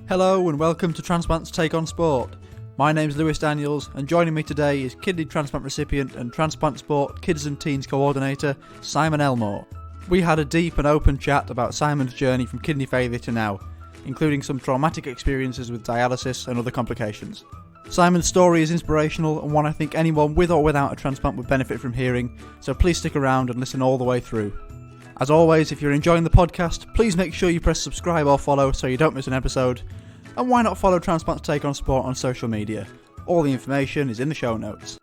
Hello and welcome to Transplant's Take on Sport. My name's Lewis Daniels and joining me today is kidney transplant recipient and Transplant Sport Kids and Teens coordinator Simon Elmore. We had a deep and open chat about Simon's journey from kidney failure to now, including some traumatic experiences with dialysis and other complications. Simon's story is inspirational and one I think anyone with or without a transplant would benefit from hearing, so please stick around and listen all the way through. As always, if you're enjoying the podcast, please make sure you press subscribe or follow so you don't miss an episode. And why not follow Transplant's Take on Sport on social media? All the information is in the show notes.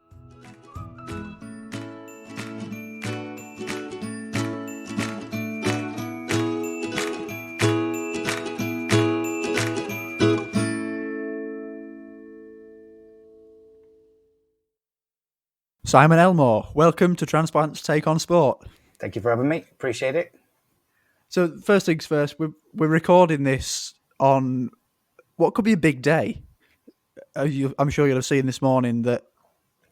Simon Elmore, welcome to Transplant's Take on Sport. Thank you for having me. Appreciate it. So first things first, we're recording this on what could be a big day. I'm sure you'll have seen this morning that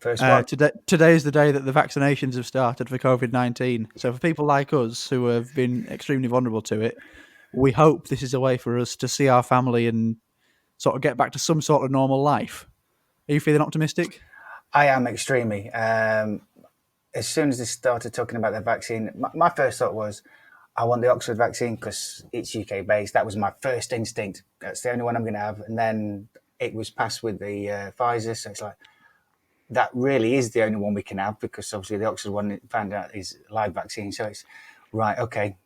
today is the day that the vaccinations have started for COVID-19. So for people like us who have been extremely vulnerable to it, we hope this is a way for us to see our family and sort of get back to some sort of normal life. Are you feeling optimistic? I am extremely. As soon as they started talking about the vaccine, my first thought was, I want the Oxford vaccine because it's UK based. That was my first instinct. That's the only one I'm going to have. And then it was passed with the Pfizer. So it's like, that really is the only one we can have because obviously the Oxford one found out is live vaccine. So it's right. Okay.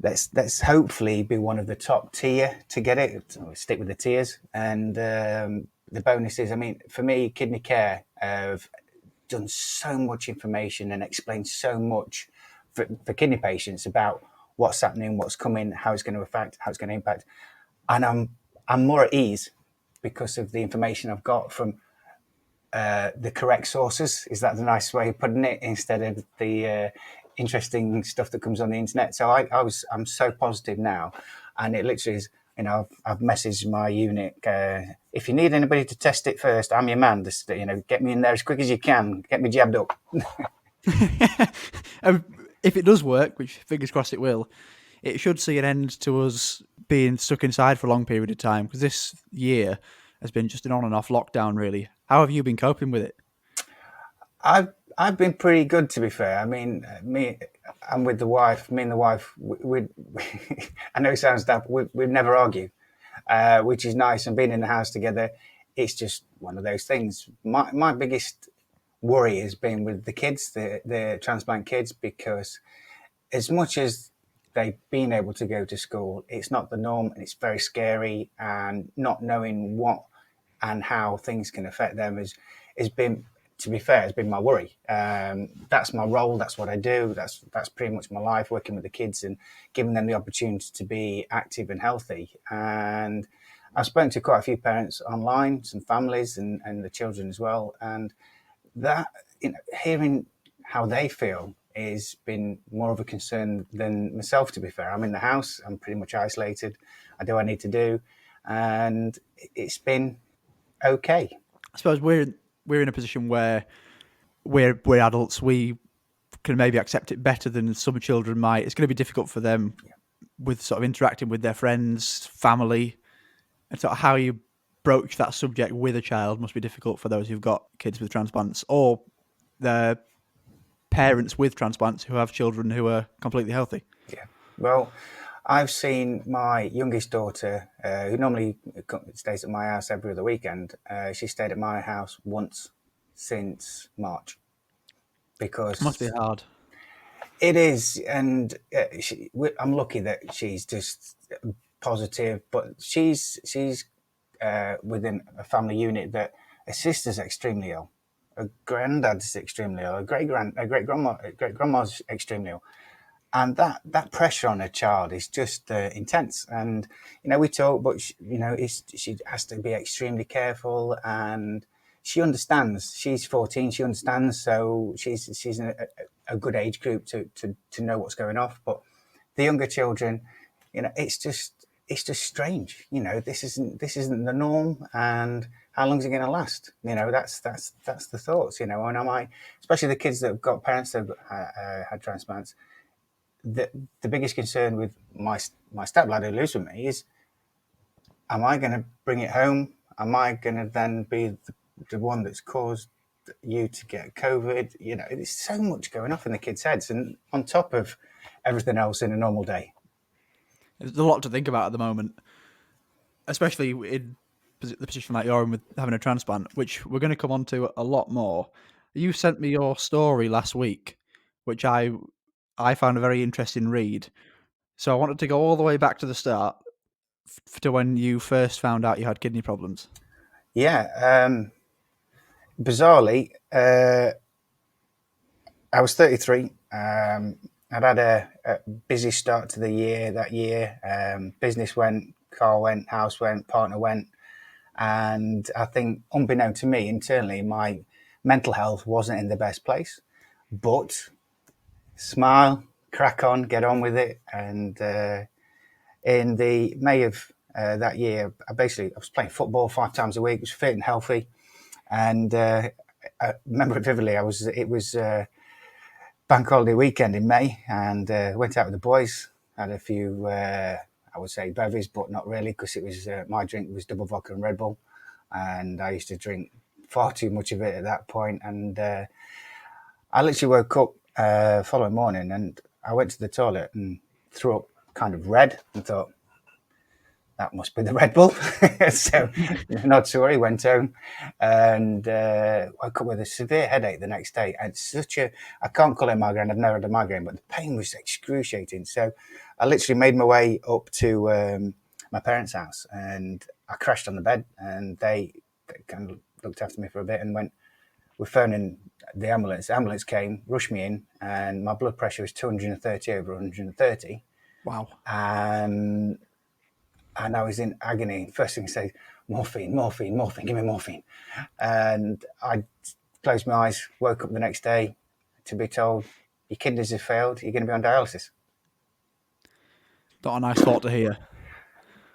Let's hopefully be one of the top tier to get it. Stick with the tiers. And the bonus is, I mean, for me, Kidney Care have done so much information and explained so much for kidney patients about what's happening, what's coming, how it's going to affect, how it's going to impact. And I'm more at ease because of the information I've got from the correct sources. Is that the nice way of putting it? Instead of the interesting stuff that comes on the internet. So I'm so positive now. And it literally is, you know, I've messaged my unit. If you need anybody to test it first, I'm your man. Just, get me in there as quick as you can. Get me jabbed up. If it does work, which fingers crossed it will, it should see an end to us being stuck inside for a long period of time, because this year has been just an on and off lockdown, really. How have you been coping with it? I've been pretty good, to be fair. I mean, me and the wife, we I know it sounds daft, but we'd never argue, which is nice. And being in the house together, it's just one of those things. My biggest worry has been with the kids, the transplant kids, because as much as they've been able to go to school, it's not the norm and it's very scary, and not knowing what and how things can affect them has been, to be fair, has been my worry. That's my role. That's what I do. That's pretty much my life, working with the kids and giving them the opportunity to be active and healthy. And I've spoken to quite a few parents online, some families and the children as well. And that, hearing how they feel has been more of a concern than myself, to be fair. I'm in the house. I'm pretty much isolated. I do what I need to do. And it's been okay. I suppose we're in a position where we're adults. We can maybe accept it better than some children might. It's going to be difficult for them with sort of interacting with their friends, family, and sort of how you broach that subject with a child must be difficult for those who've got kids with transplants or their parents with transplants who have children who are completely healthy. Yeah. Well, I've seen my youngest daughter, who normally stays at my house every other weekend. She stayed at my house once since March, because It must be hard. It is, and I'm lucky that she's just positive. But she's within a family unit that her sister's extremely ill, her granddad's extremely ill, her great grandma's extremely ill. And that pressure on a child is just intense. And we talk, but she has to be extremely careful. And she understands. She's 14. She understands. So she's in a good age group to know what's going off. But the younger children, it's just strange. This isn't the norm. And how long is it going to last? That's the thoughts. And especially the kids that have got parents that have had transplants. The biggest concern with my stepladder who lives with me is am I going to bring it home? Am I going to then be the one that's caused you to get COVID? You know, there's so much going off in the kids' heads, and on top of everything else in a normal day. There's a lot to think about at the moment, especially in the position that you're in with having a transplant, which we're going to come on to a lot more. You sent me your story last week, which I found a very interesting read. So I wanted to go all the way back to the start to when you first found out you had kidney problems. Yeah, bizarrely, I was 33. I'd had a busy start to the year that year. Business went, car went, house went, partner went. And I think, unbeknown to me internally, my mental health wasn't in the best place. But smile, crack on, get on with it. And in the May of that year, I was playing football 5 times a week, was fit and healthy. And I remember it vividly. It was bank holiday weekend in May, and went out with the boys. Had a few, I would say, bevies, but not really, because it was my drink was double vodka and Red Bull, and I used to drink far too much of it at that point. And I literally woke up following morning, and I went to the toilet and threw up kind of red, and thought, that must be the Red Bull. So, not to worry, went home and woke up with a severe headache the next day. And I can't call it migraine, I've never had a migraine, but the pain was excruciating. So, I literally made my way up to my parents' house, and I crashed on the bed, and they kind of looked after me for a bit and went, we're phoning the ambulance. The ambulance came, rushed me in, and my blood pressure was 230 over 130. Wow. And I was in agony. First thing he said, morphine, morphine, morphine, give me morphine. And I closed my eyes, woke up the next day to be told, your kidneys have failed, you're going to be on dialysis. Not a nice thought to hear.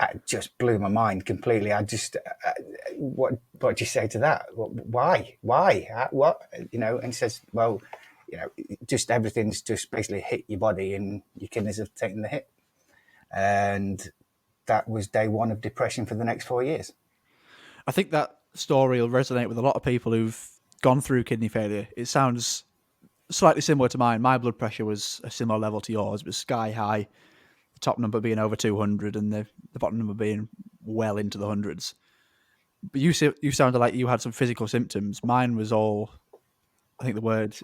It just blew my mind completely. What do you say to that? Why? What? You know, and he says, well, you know, just everything's just basically hit your body and your kidneys have taken the hit. And that was day one of depression for the next 4 years. I think that story will resonate with a lot of people who've gone through kidney failure. It sounds slightly similar to mine. My blood pressure was a similar level to yours. It was sky high, the top number being over 200 and the bottom number being well into the hundreds. But you sounded like you had some physical symptoms. Mine was all, I think the word,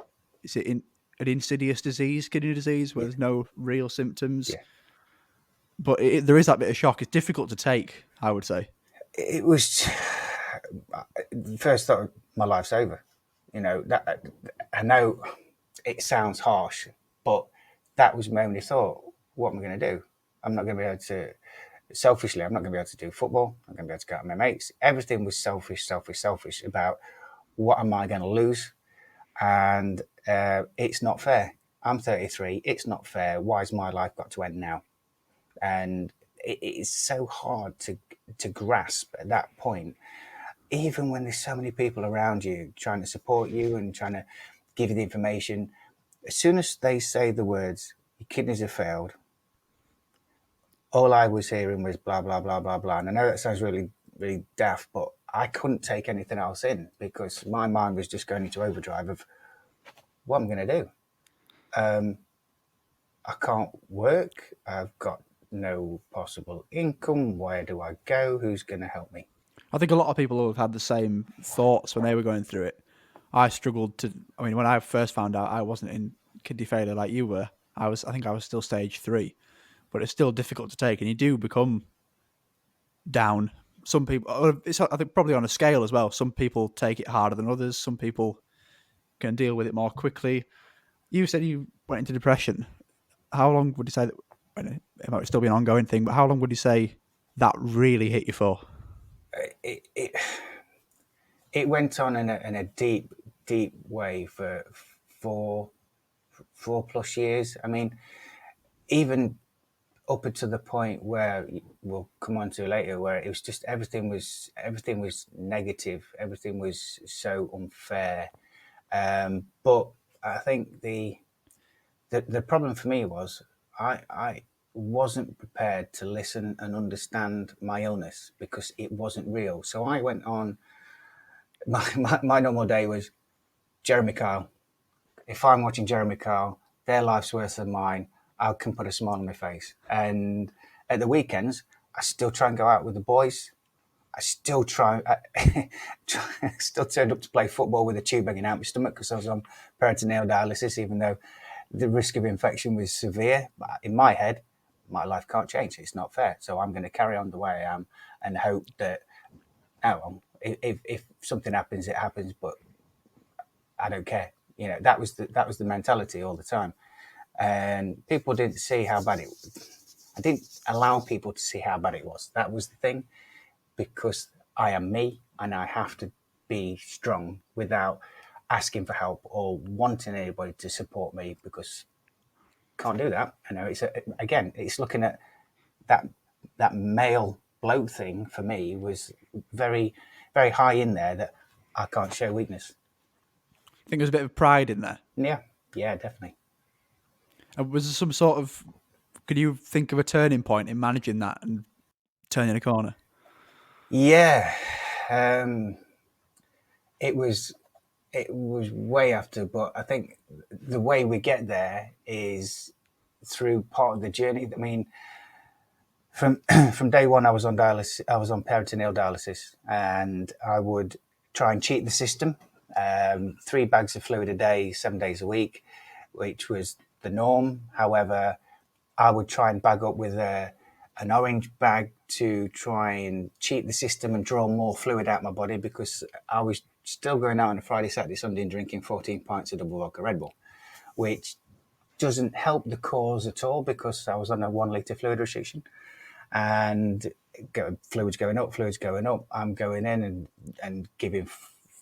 is it an insidious disease, kidney disease, where Yeah. there's no real symptoms. Yeah. But there is that bit of shock. It's difficult to take, I would say. It was first thought my life's over. You know, that I know it sounds harsh, but that was my only thought. What am I going to do? I'm not going to be able to. Selfishly, I'm not going to be able to do football. I'm going to be able to go out with my mates. Everything was selfish about what am I going to lose, and it's not fair. I'm 33. It's not fair. Why's my life got to end now? And it is so hard to grasp at that point, even when there's so many people around you trying to support you and trying to give you the information. As soon as they say the words, your kidneys have failed, all I was hearing was blah, blah, blah, blah, blah. And I know that sounds really, really daft, but I couldn't take anything else in because my mind was just going into overdrive of what I'm going to do. I can't work. I've got no possible income. Where do I go? Who's going to help me? I think a lot of people have had the same thoughts when they were going through it. I struggled to. I mean, when I first found out, I wasn't in kidney failure like you were. I think I was still stage 3, but it's still difficult to take, and you do become down. Some people, I think, probably on a scale as well. Some people take it harder than others. Some people can deal with it more quickly. You said you went into depression. How long would you say that? It might still be an ongoing thing, but how long would you say that really hit you for? It, it, it went on in a deep, deep way for four, 4+ years. I mean, even up to the point where we'll come on to later, where it was just everything was negative, everything was so unfair. But I think the problem for me was I wasn't prepared to listen and understand my illness because it wasn't real. So I went on, my normal day was Jeremy Kyle. If I'm watching Jeremy Kyle, their life's worse than mine. I can put a smile on my face. And at the weekends, I still try and go out with the boys. I still still turned up to play football with a tube hanging out my stomach because I was on peritoneal dialysis, even though the risk of infection was severe. But in my head, my life can't change. It's not fair. So I'm going to carry on the way I am and hope that, oh, well, if something happens, it happens, but I don't care. That was the mentality all the time. And people didn't see how bad it was. I didn't allow people to see how bad it was. That was the thing, because I am me and I have to be strong without asking for help or wanting anybody to support me, because I can't do that. It's looking at that male bloke thing for me was very, very high in there, that I can't show weakness. I think there's a bit of pride in there. Yeah, definitely. And was there some sort of, could you think of a turning point in managing that and turning a corner? Yeah, it was way after, but I think the way we get there is through part of the journey. I mean, from from day one, I was on dialysis. I was on peritoneal dialysis, and I would try and cheat the system. 3 bags of fluid a day, 7 days a week, which was the norm. However, I would try and bag up with an orange bag to try and cheat the system and draw more fluid out of my body, because I was still going out on a Friday, Saturday, Sunday and drinking 14 pints of double vodka Red Bull, which doesn't help the cause at all, because I was on a 1 litre fluid restriction, and fluids going up. I'm going in and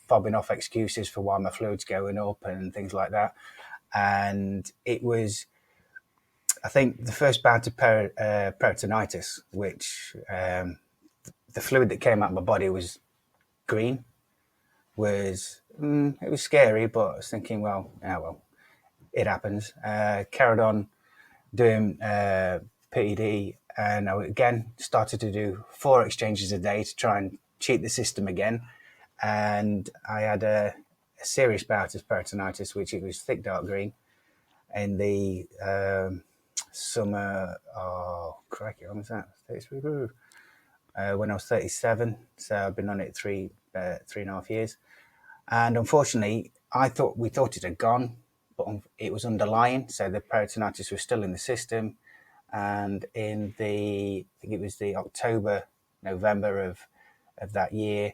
fobbing off excuses for why my fluid's going up and things like that. And it was, I think, the first bout of peritonitis, which the fluid that came out of my body was green. It was scary, but I was thinking, well, it happens. Carried on doing PED, and I again started to do 4 exchanges a day to try and cheat the system again. And I had a serious bout of peritonitis, which it was thick dark green in the summer. Oh, crikey, when was that? 33. When I was 37, so I've been on it 3.5 years. And unfortunately, we thought it had gone, but it was underlying. So the peritonitis was still in the system. And I think it was the October, November of that year,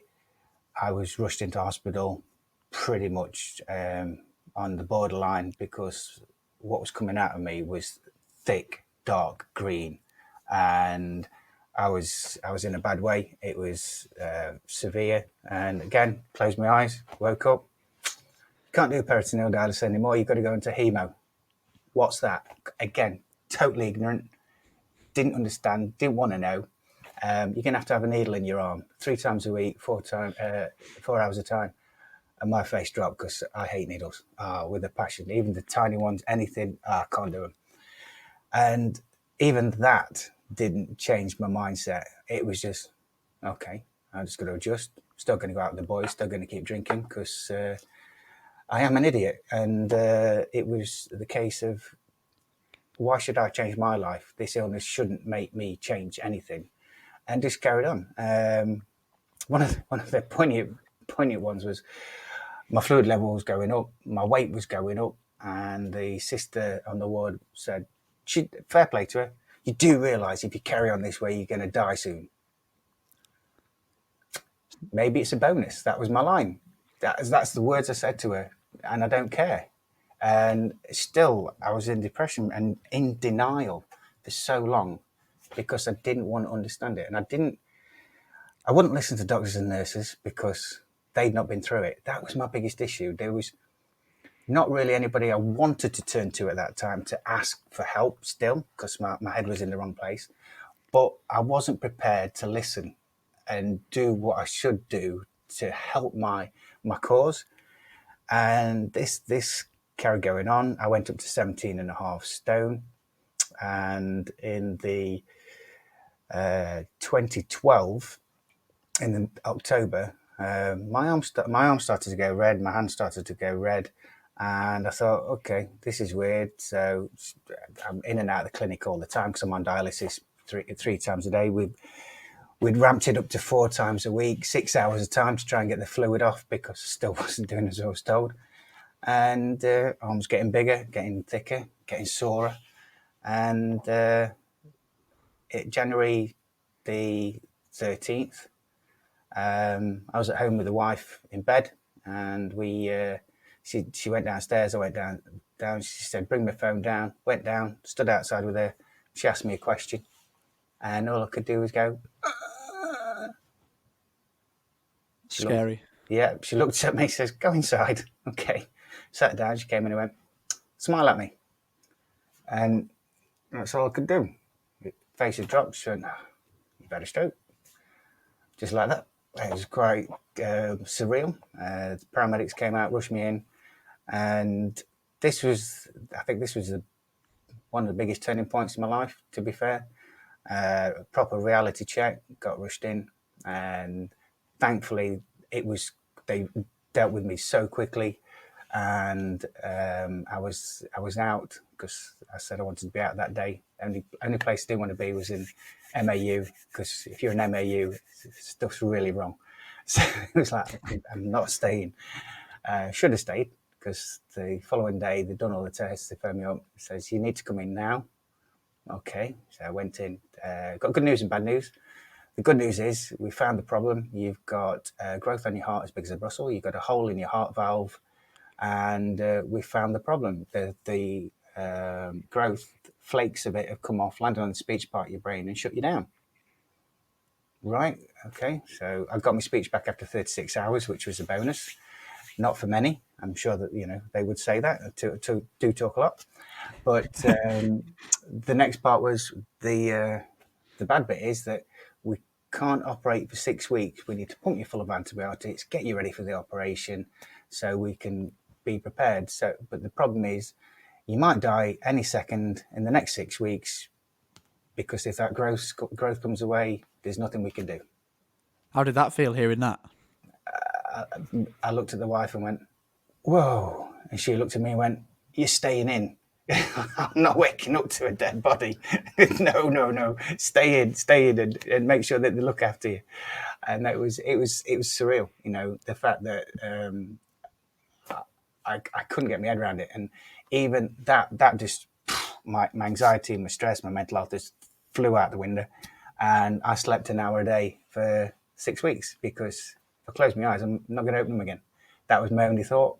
I was rushed into hospital, pretty much on the borderline, because what was coming out of me was thick, dark green, and I was in a bad way. It was severe, and again, closed my eyes, woke up. Can't do peritoneal dialysis anymore. You've got to go into hemo. What's that? Again, totally ignorant. Didn't understand. Didn't want to know. You're going to have a needle in your arm 3 times a week, 4 hours a time. And my face dropped, because I hate needles with a passion. Even the tiny ones, anything, I can't do them. And even that didn't change my mindset. It was just, okay, I'm just going to adjust. Still going to go out with the boys, still going to keep drinking, because I am an idiot. And it was the case of, why should I change my life? This illness shouldn't make me change anything. And just carried on. One of the poignant ones was my fluid level was going up, my weight was going up, and the sister on the ward said, fair play to her, you do realise if you carry on this way, you're going to die soon. Maybe it's a bonus. That was my line. That's the words I said to her, and I don't care. And still, I was in depression and in denial for so long, because I didn't want to understand it. And I wouldn't listen to doctors and nurses, because they'd not been through it. That was my biggest issue. There was not really anybody I wanted to turn to at that time to ask for help still, because my head was in the wrong place. But I wasn't prepared to listen and do what I should do to help my cause. And this carried going on. I went up to 17.5 stone. and in the 2012, in the October, my arm started to go red, my hand started to go red, and I thought, okay, this is weird. So I'm in and out of the clinic all the time because I'm on dialysis three times a day. We'd ramped it up to 4 times a week, 6 hours a time to try and get the fluid off because I still wasn't doing as I was told. And arms getting bigger, getting thicker, getting sorer. And January the 13th, I was at home with the wife in bed, and she went downstairs. I went down. She said, "Bring my phone down." Went down, stood outside with her. She asked me a question, and all I could do was go. Scary. She looked at me, says, "Go inside." Okay. Sat down, she came in and went, "Smile at me." And that's all I could do. Face had dropped. She went, "Oh, you've had a stroke." Just like that. It was quite surreal. The paramedics came out, rushed me in. And I think this was one of the biggest turning points in my life, to be fair. Proper reality check, got rushed in. And thankfully, they dealt with me so quickly, and I was out because I said I wanted to be out that day. Only place I didn't want to be was in MAU, because if you're in MAU, stuff's really wrong. So it was like, I'm not staying. Should have stayed, because the following day they'd done all the tests. They phoned me up, says you need to come in now. Okay, so I went in. Got good news and bad news. The good news is we found the problem. You've got growth on your heart as big as a Brussels. You've got a hole in your heart valve, and we found the problem. The growth, flakes of it have come off, landed on the speech part of your brain and shut you down. Right, okay. So I got my speech back after 36 hours, which was a bonus. Not for many. I'm sure that, they would say that, to do talk a lot. But the next part was the bad bit is that we can't operate for 6 weeks. We need to pump you full of antibiotics, get you ready for the operation so we can be prepared. But the problem is you might die any second in the next 6 weeks, because if that growth comes away, there's nothing we can do. How did that feel, hearing that? I looked at the wife and went, "Whoa." And she looked at me and went, "You're staying in." I'm not waking up to a dead body. No. Stay in and make sure that they look after you. And it was surreal, the fact that I couldn't get my head around it. And even that just, my anxiety, my stress, my mental health just flew out the window. And I slept an hour a day for 6 weeks, because if I close my eyes, I'm not going to open them again. That was my only thought.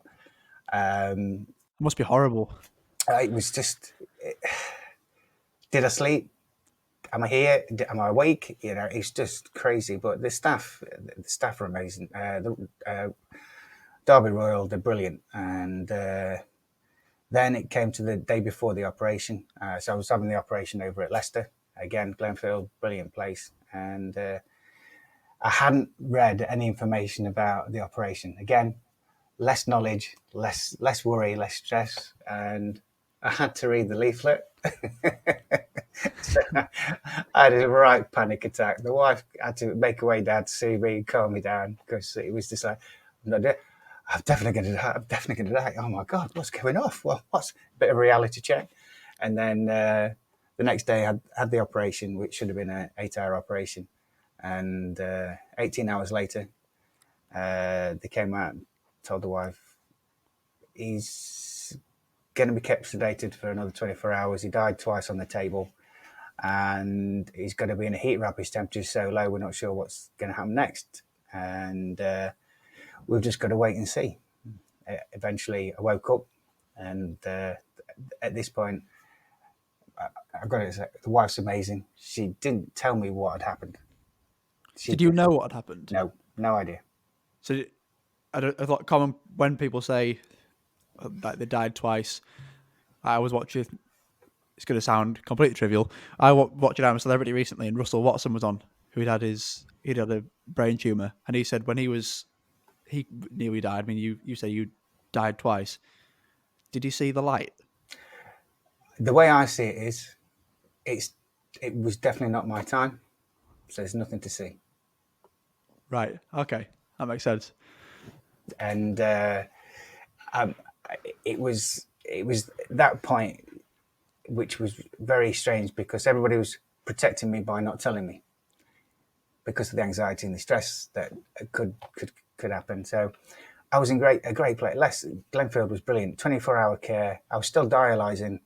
It must be horrible. It was just, did I sleep? Am I here? Am I awake? It's just crazy. But the staff are amazing. Derby Royal, they're brilliant. And then it came to the day before the operation. So I was having the operation over at Leicester. Again, Glenfield, brilliant place. And I hadn't read any information about the operation. Again, less knowledge, less worry, less stress. And I had to read the leaflet. So I had a right panic attack. The wife had to make her way down to see me and calm me down, because it was just like, I'm definitely going to die. Oh my God, what's going off? Well, what's a bit of a reality check? And then the next day I had the operation, which should have been an 8-hour operation. And 18 hours later, they came out and told the wife, he's going to be kept sedated for another 24 hours. He died twice on the table, and he's going to be in a heat wrap. His temperature's so low, we're not sure what's going to happen next. And we've just got to wait and see. Eventually, I woke up, and at this point, I've got to say, the wife's amazing. She didn't tell me what had happened. Did you know what had happened? No idea. So I thought common when people say that they died twice. I was watching. It's going to sound completely trivial. I watched I'm a Celebrity recently, and Russell Watson was on, who he'd had a brain tumor, and he said when he nearly died. I mean, you say you died twice. Did you see the light? The way I see it is, it was definitely not my time. So there's nothing to see. Right. Okay. That makes sense. And um, it was that point which was very strange because everybody was protecting me by not telling me because of the anxiety and the stress that could happen. So I was in a great place. Glenfield was brilliant. 24-hour care. I was still dialyzing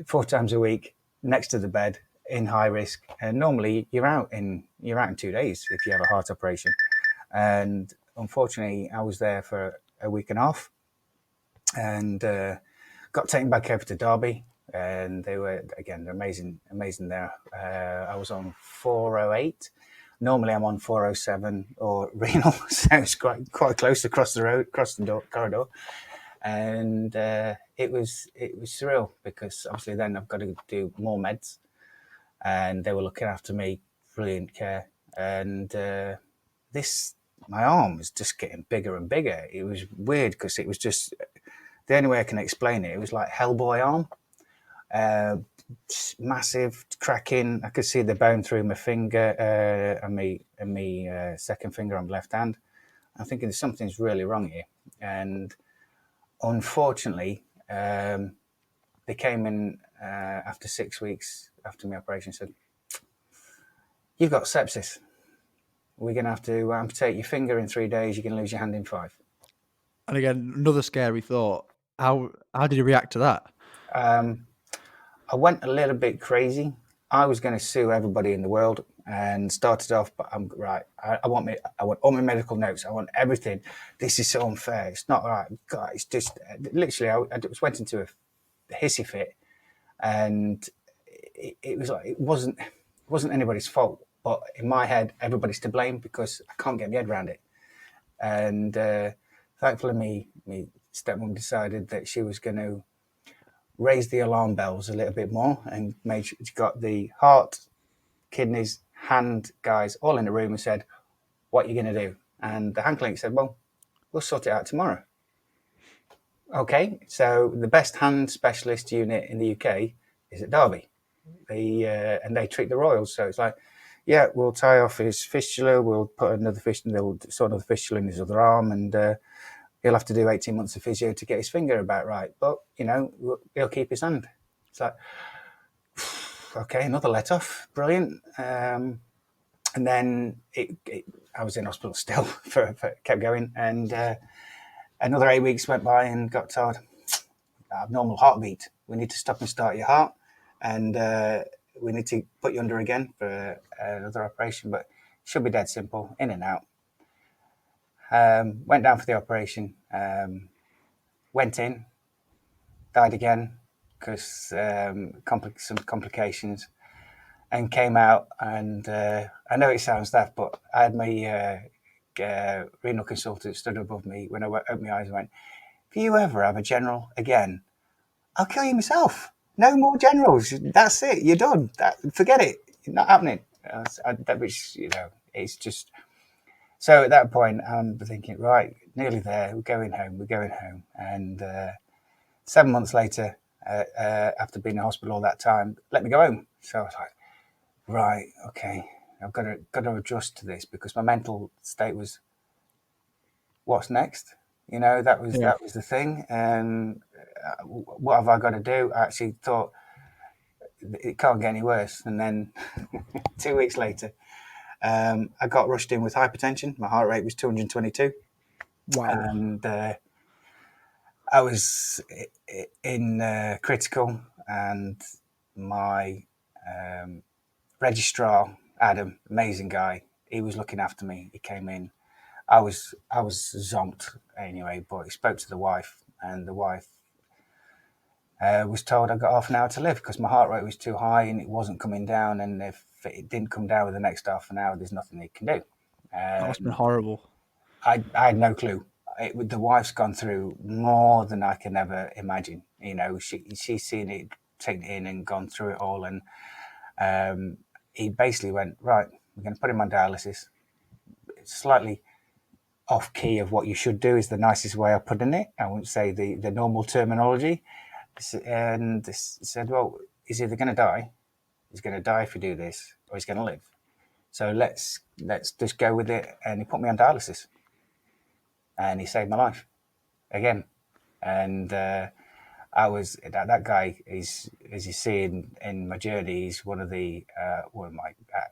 4 times a week next to the bed in high risk. And normally you're out in 2 days if you have a heart operation. And unfortunately, I was there for a week and a half, and got taken back over to Derby. And they were again amazing there. I was on 408. Normally I'm on 407 or renal, so it's quite close across the road, across the corridor. And it was surreal because obviously then I've got to do more meds, and they were looking after me, brilliant care. And this my arm was just getting bigger and bigger. It was weird because it was just the only way I can explain it. It was like Hellboy arm, uh, massive cracking. I could see the bone through my finger and my second finger on my left hand. I'm thinking something's really wrong here, and unfortunately, they came in after 6 weeks after my operation. Said, "You've got sepsis. We're going to have to amputate your finger in 3 days. You're going to lose your hand in 5." And again, another scary thought. How did you react to that? I went a little bit crazy. I was going to sue everybody in the world and started off, but I'm right. I want all my medical notes. I want everything. This is so unfair. It's not right. God, it's just literally. I just went into a hissy fit, and it was like it wasn't anybody's fault. But in my head, everybody's to blame because I can't get my head around it. And thankfully, me stepmom decided that she was going to raise the alarm bells a little bit more and made sure she got the heart, kidneys, hand guys all in a room and said, "What are you going to do?" And the hand clinic said, "Well, we'll sort it out tomorrow." Okay, so the best hand specialist unit in the UK is at Derby. And they treat the Royals. So it's like, yeah, we'll tie off his fistula, we'll put another fistula, they'll sort another fistula in his other arm, and he'll have to do 18 months of physio to get his finger about right. But, he'll keep his hand. It's like, okay, another let off. Brilliant. And then I was in hospital still, kept going. And another 8 weeks went by and got told, abnormal heartbeat. We need to stop and start your heart. And we need to put you under again for another operation. But it should be dead simple, in and out. Went down for the operation, went in, died again because some complications, and came out. And I know it sounds daft, but I had my renal consultant stood above me when I opened my eyes and went, "If you ever have a general again, I'll kill you myself. No more generals. That's it. You're done. Forget it. Not happening." Which, it's just... So at that point, I'm thinking, right, nearly there. We're going home. And 7 months later, after being in hospital all that time, let me go home. So I was like, right, okay, I've got to adjust to this because my mental state was, what's next? That was the thing. And what have I got to do? I actually thought it can't get any worse. And then 2 weeks later, I got rushed in with hypertension. My heart rate was 222. Wow. And I was in critical, and my registrar, Adam, amazing guy, he was looking after me. He came in. I was zonked anyway, but he spoke to the wife, and the wife was told I got half an hour to live because my heart rate was too high and it wasn't coming down. And if it didn't come down with the next half an hour, there's nothing they can do. That must have been horrible. I had no clue. The wife's gone through more than I can ever imagine. She's seen it, taken it in, and gone through it all. And he basically went, right, we're going to put him on dialysis. It's slightly off key of what you should do is the nicest way of putting it. I won't say the normal terminology. And they said, well, he's either going to die he's going to die if you do this, or he's going to live. So let's just go with it. And he put me on dialysis, and he saved my life again. And I was that guy is, as you see in my journey, he's one of my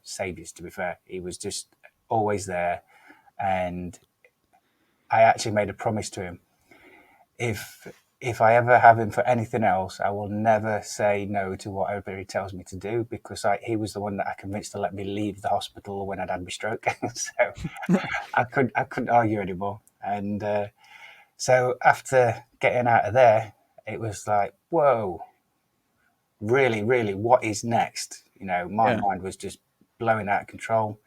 saviors. To be fair, he was just always there, and I actually made a promise to him. If I ever have him for anything else, I will never say no to whatever he tells me to do, because he was the one that I convinced to let me leave the hospital when I'd had my stroke. So I couldn't argue anymore. And so after getting out of there, it was like, whoa, really, really, what is next? My Yeah. mind was just blowing out of control.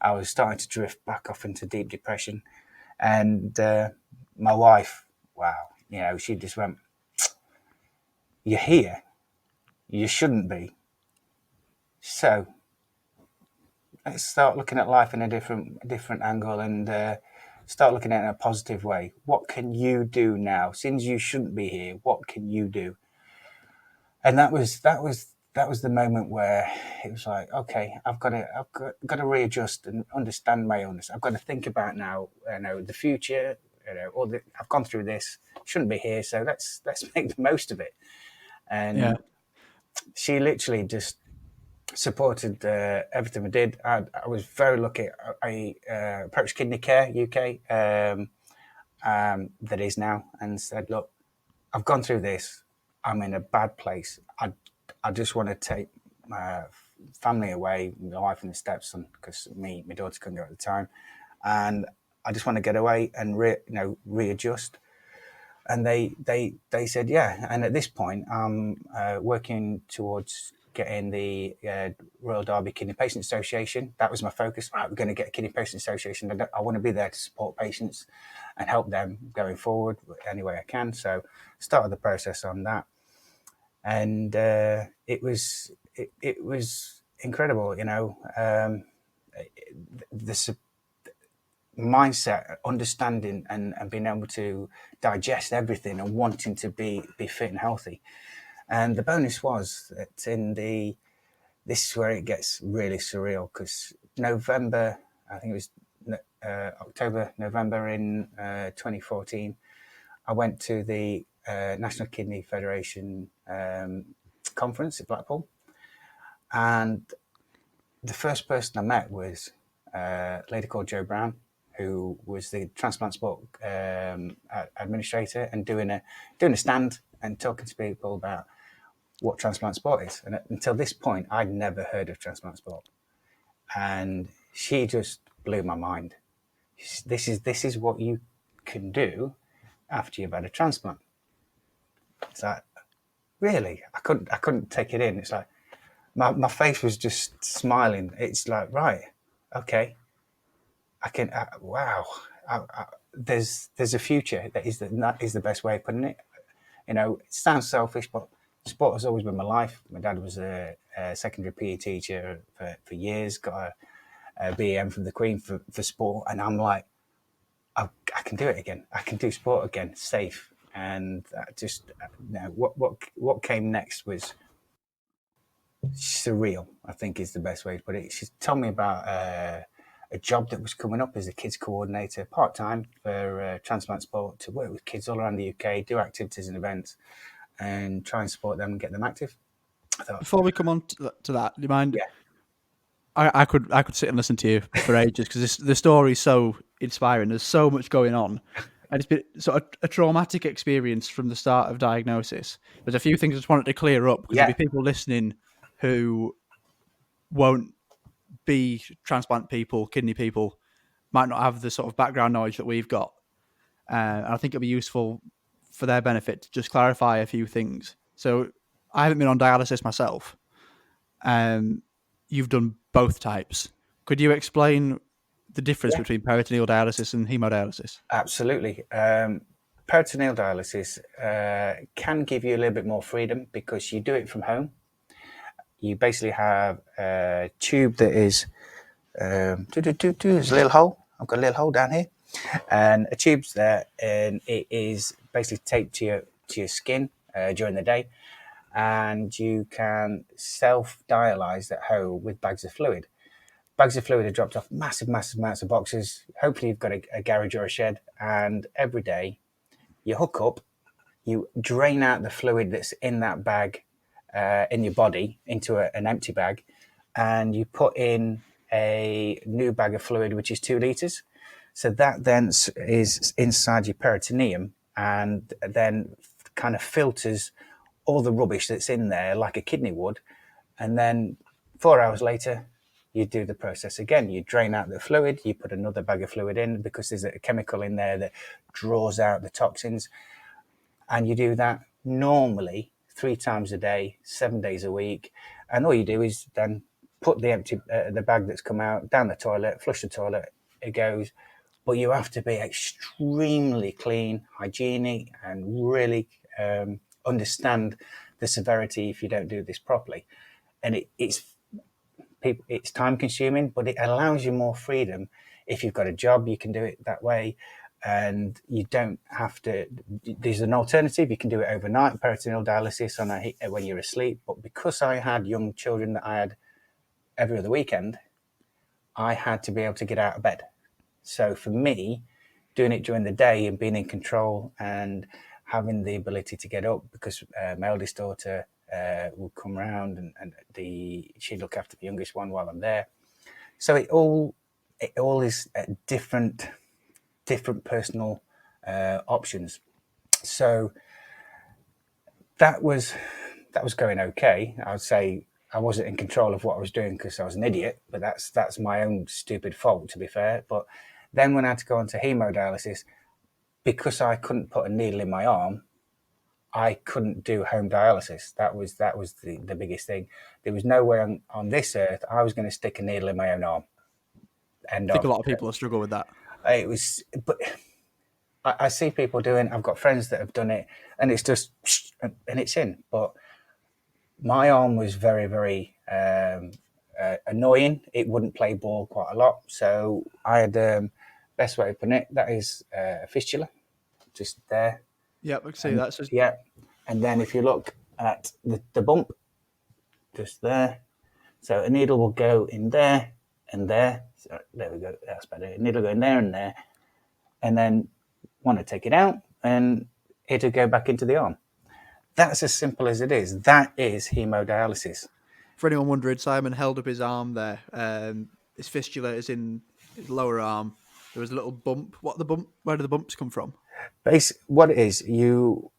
I was starting to drift back off into deep depression. And my wife, wow, she just went, "You're here. You shouldn't be. So let's start looking at life in a different angle, and start looking at it in a positive way. What can you do now? Since you shouldn't be here, what can you do?" And that was the moment where it was like, okay, I've got to readjust and understand my illness. I've got to think about now, the future. I've gone through this. Shouldn't be here, so let's make the most of it. Yeah. And she literally just supported everything we did. I was very lucky. I approached Kidney Care UK, that is now, and said, "Look, I've gone through this. I'm in a bad place. I just want to take my family away, my wife and the stepson, because my daughter couldn't go at the time, and I just want to get away and readjust." And they said, yeah. And at this point, I'm working towards getting the Royal Derby Kidney Patient Association. That was my focus. Right, we're going to get a Kidney Patient Association. I want to be there to support patients and help them going forward any way I can. So started the process on that, and it was incredible. The mindset, understanding, and being able to digest everything and wanting to be fit and healthy. And the bonus was that this is where it gets really surreal, because November, I think it was October, November in 2014, I went to the National Kidney Federation conference at Blackpool, and the first person I met was a lady called Jo Brown, who was the Transplant Sport administrator, and doing a stand and talking to people about what transplant sport is. And until this point, I'd never heard of transplant sport, and she just blew my mind. This is what you can do after you've had a transplant. It's like, really, I couldn't take it in. It's like my face was just smiling. It's like, right, okay, I can. Wow, there's a future. That is the best way of putting it. It sounds selfish, but sport has always been my life. My dad was a secondary PE teacher for years. Got a BEM from the Queen for sport, and I'm like, I can do it again. I can do sport again, safe. And what came next was surreal, I think is the best way to put it. She told me about a job that was coming up as a kids coordinator, part-time, for Transplant Sport, to work with kids all around the UK, do activities and events, and try and support them and get them active. I thought, Before we come on to that, do you mind? yeah, I could sit and listen to you for ages, because the story is so inspiring. There's so much going on, and it's been sort of a traumatic experience from the start of diagnosis. There's a few things I just wanted to clear up, because yeah, there'll be people listening who won't be transplant people, kidney people, might not have the sort of background knowledge that we've got. And I think it'll be useful for their benefit to just clarify a few things. So I haven't been on dialysis myself. You've done both types. Could you explain the difference yeah, between peritoneal dialysis and hemodialysis? absolutely. Peritoneal dialysis can give you a little bit more freedom because you do it from home. You basically have a tube that is there's a little hole. I've got a little hole down here, and a tube's there, and it is basically taped to your skin during the day. and you can self-dialyze at home with bags of fluid. Bags of fluid are dropped off massive, massive amounts of boxes. Hopefully, you've got a garage or a shed, and every day you hook up, you drain out the fluid that's in that bag in your body into an empty bag, and you put in a new bag of fluid, which is 2 litres. So that then is inside your peritoneum and then kind of filters all the rubbish that's in there like a kidney would. And then 4 hours later, you do the process again. You drain out the fluid, you put another bag of fluid in because there's a chemical in there that draws out the toxins. And you do that normally 3 times a day, 7 days a week. And all you do is then put the bag that's come out down the toilet, flush the toilet, it goes. But you have to be extremely clean, hygienic, and really understand the severity if you don't do this properly. And it's time consuming, but it allows you more freedom. If you've got a job, you can do it that way, and you don't have to. There's an alternative. You can do it overnight, peritoneal dialysis when you're asleep. But because I had young children that I had every other weekend, I had to be able to get out of bed. So for me, doing it during the day and being in control and having the ability to get up, because my eldest daughter would come round and she'd look after the youngest one while I'm there. So it all is different personal options. So that was going okay. I would say I wasn't in control of what I was doing because I was an idiot, but that's my own stupid fault, to be fair. But then when I had to go on to hemodialysis, because I couldn't put a needle in my arm, I couldn't do home dialysis. That was the biggest thing. There was no way on this earth I was going to stick a needle in my own arm. End I think of. a lot of people struggle with that. It was, but I see people doing. I've got friends that have done it, and it's just and it's in. But my arm was very, very annoying. It wouldn't play ball quite a lot, so I had best way of putting it. That is a fistula, just there. Yep, I can see that. So Yeah, and then if you look at the bump, just there. So a needle will go in there and there. So there we go. That's better. A needle will go in there and there, and then want to take it out, and it'll go back into the arm. That's as simple as it is. That is hemodialysis. for anyone wondering, Simon held up his arm there. His fistula is in his lower arm. There was a little bump. Where do the bumps come from? What it is, you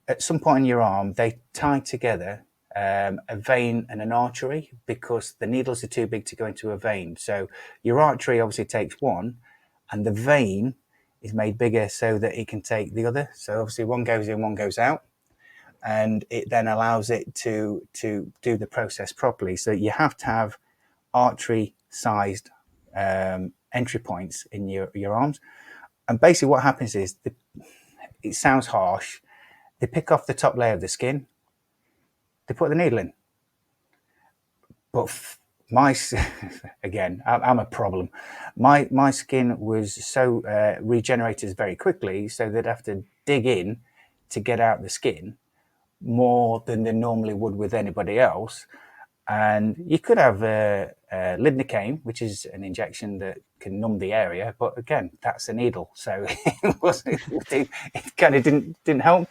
at some point in your arm, they tie together a vein and an artery because the needles are too big to go into a vein. So your artery obviously takes one, and the vein is made bigger so that it can take the other. So obviously one goes in, one goes out, and it then allows it to do the process properly. So you have to have artery-sized entry points in your arms. And basically what happens is, it sounds harsh, they pick off the top layer of the skin, they put the needle in. But again, I'm a problem. My skin was so regenerated very quickly, so they'd have to dig in to get out the skin more than they normally would with anybody else. And you could have lidocaine, which is an injection that can numb the area, but again, that's a needle, so it kind of didn't help.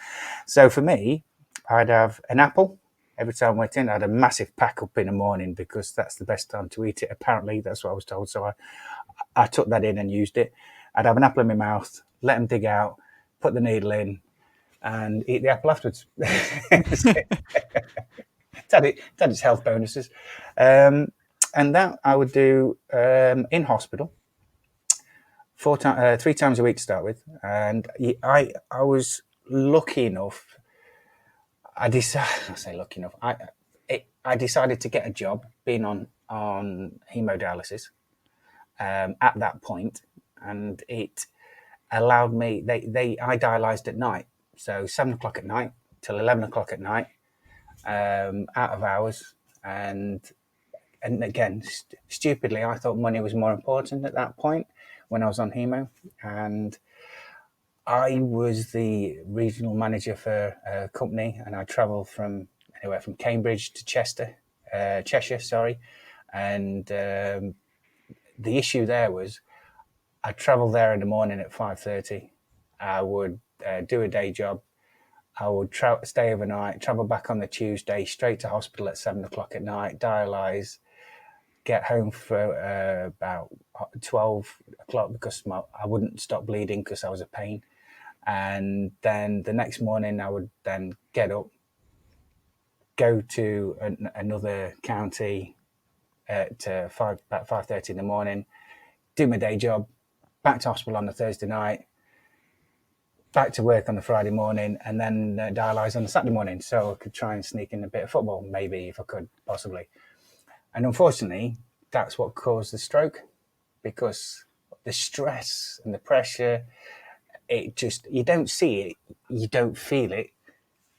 So for me, I'd have an apple every time I went in. I had a massive pack up in the morning because that's the best time to eat it. Apparently, that's what I was told. So I took that in and used it. I'd have an apple in my mouth, let them dig out, put the needle in, and eat the apple afterwards. It had its health bonuses. And that I would do in hospital 3 times a week to start with. And I was lucky enough. I decided to get a job being on hemodialysis at that point, and it allowed me. I dialysed at night, so 7 o'clock at night till 11 o'clock at night, out of hours, and again, stupidly, I thought money was more important at that point when I was on hemo, and I was the regional manager for a company, and I travelled from anywhere from Cambridge to Cheshire, sorry. And the issue there was I'd travel there in the morning at 5:30. I would do a day job. I would stay overnight, travel back on the Tuesday, straight to hospital at 7 o'clock at night, dialyse, get home for about 12 o'clock because I wouldn't stop bleeding because I was a pain. And then the next morning, I would then get up, go to another county at about 5:30 in the morning, do my day job, back to hospital on the Thursday night, back to work on the Friday morning, and then dialyse on the Saturday morning. So I could try and sneak in a bit of football, maybe if I could, possibly. And unfortunately, that's what caused the stroke, because the stress and the pressure, you don't see it, you don't feel it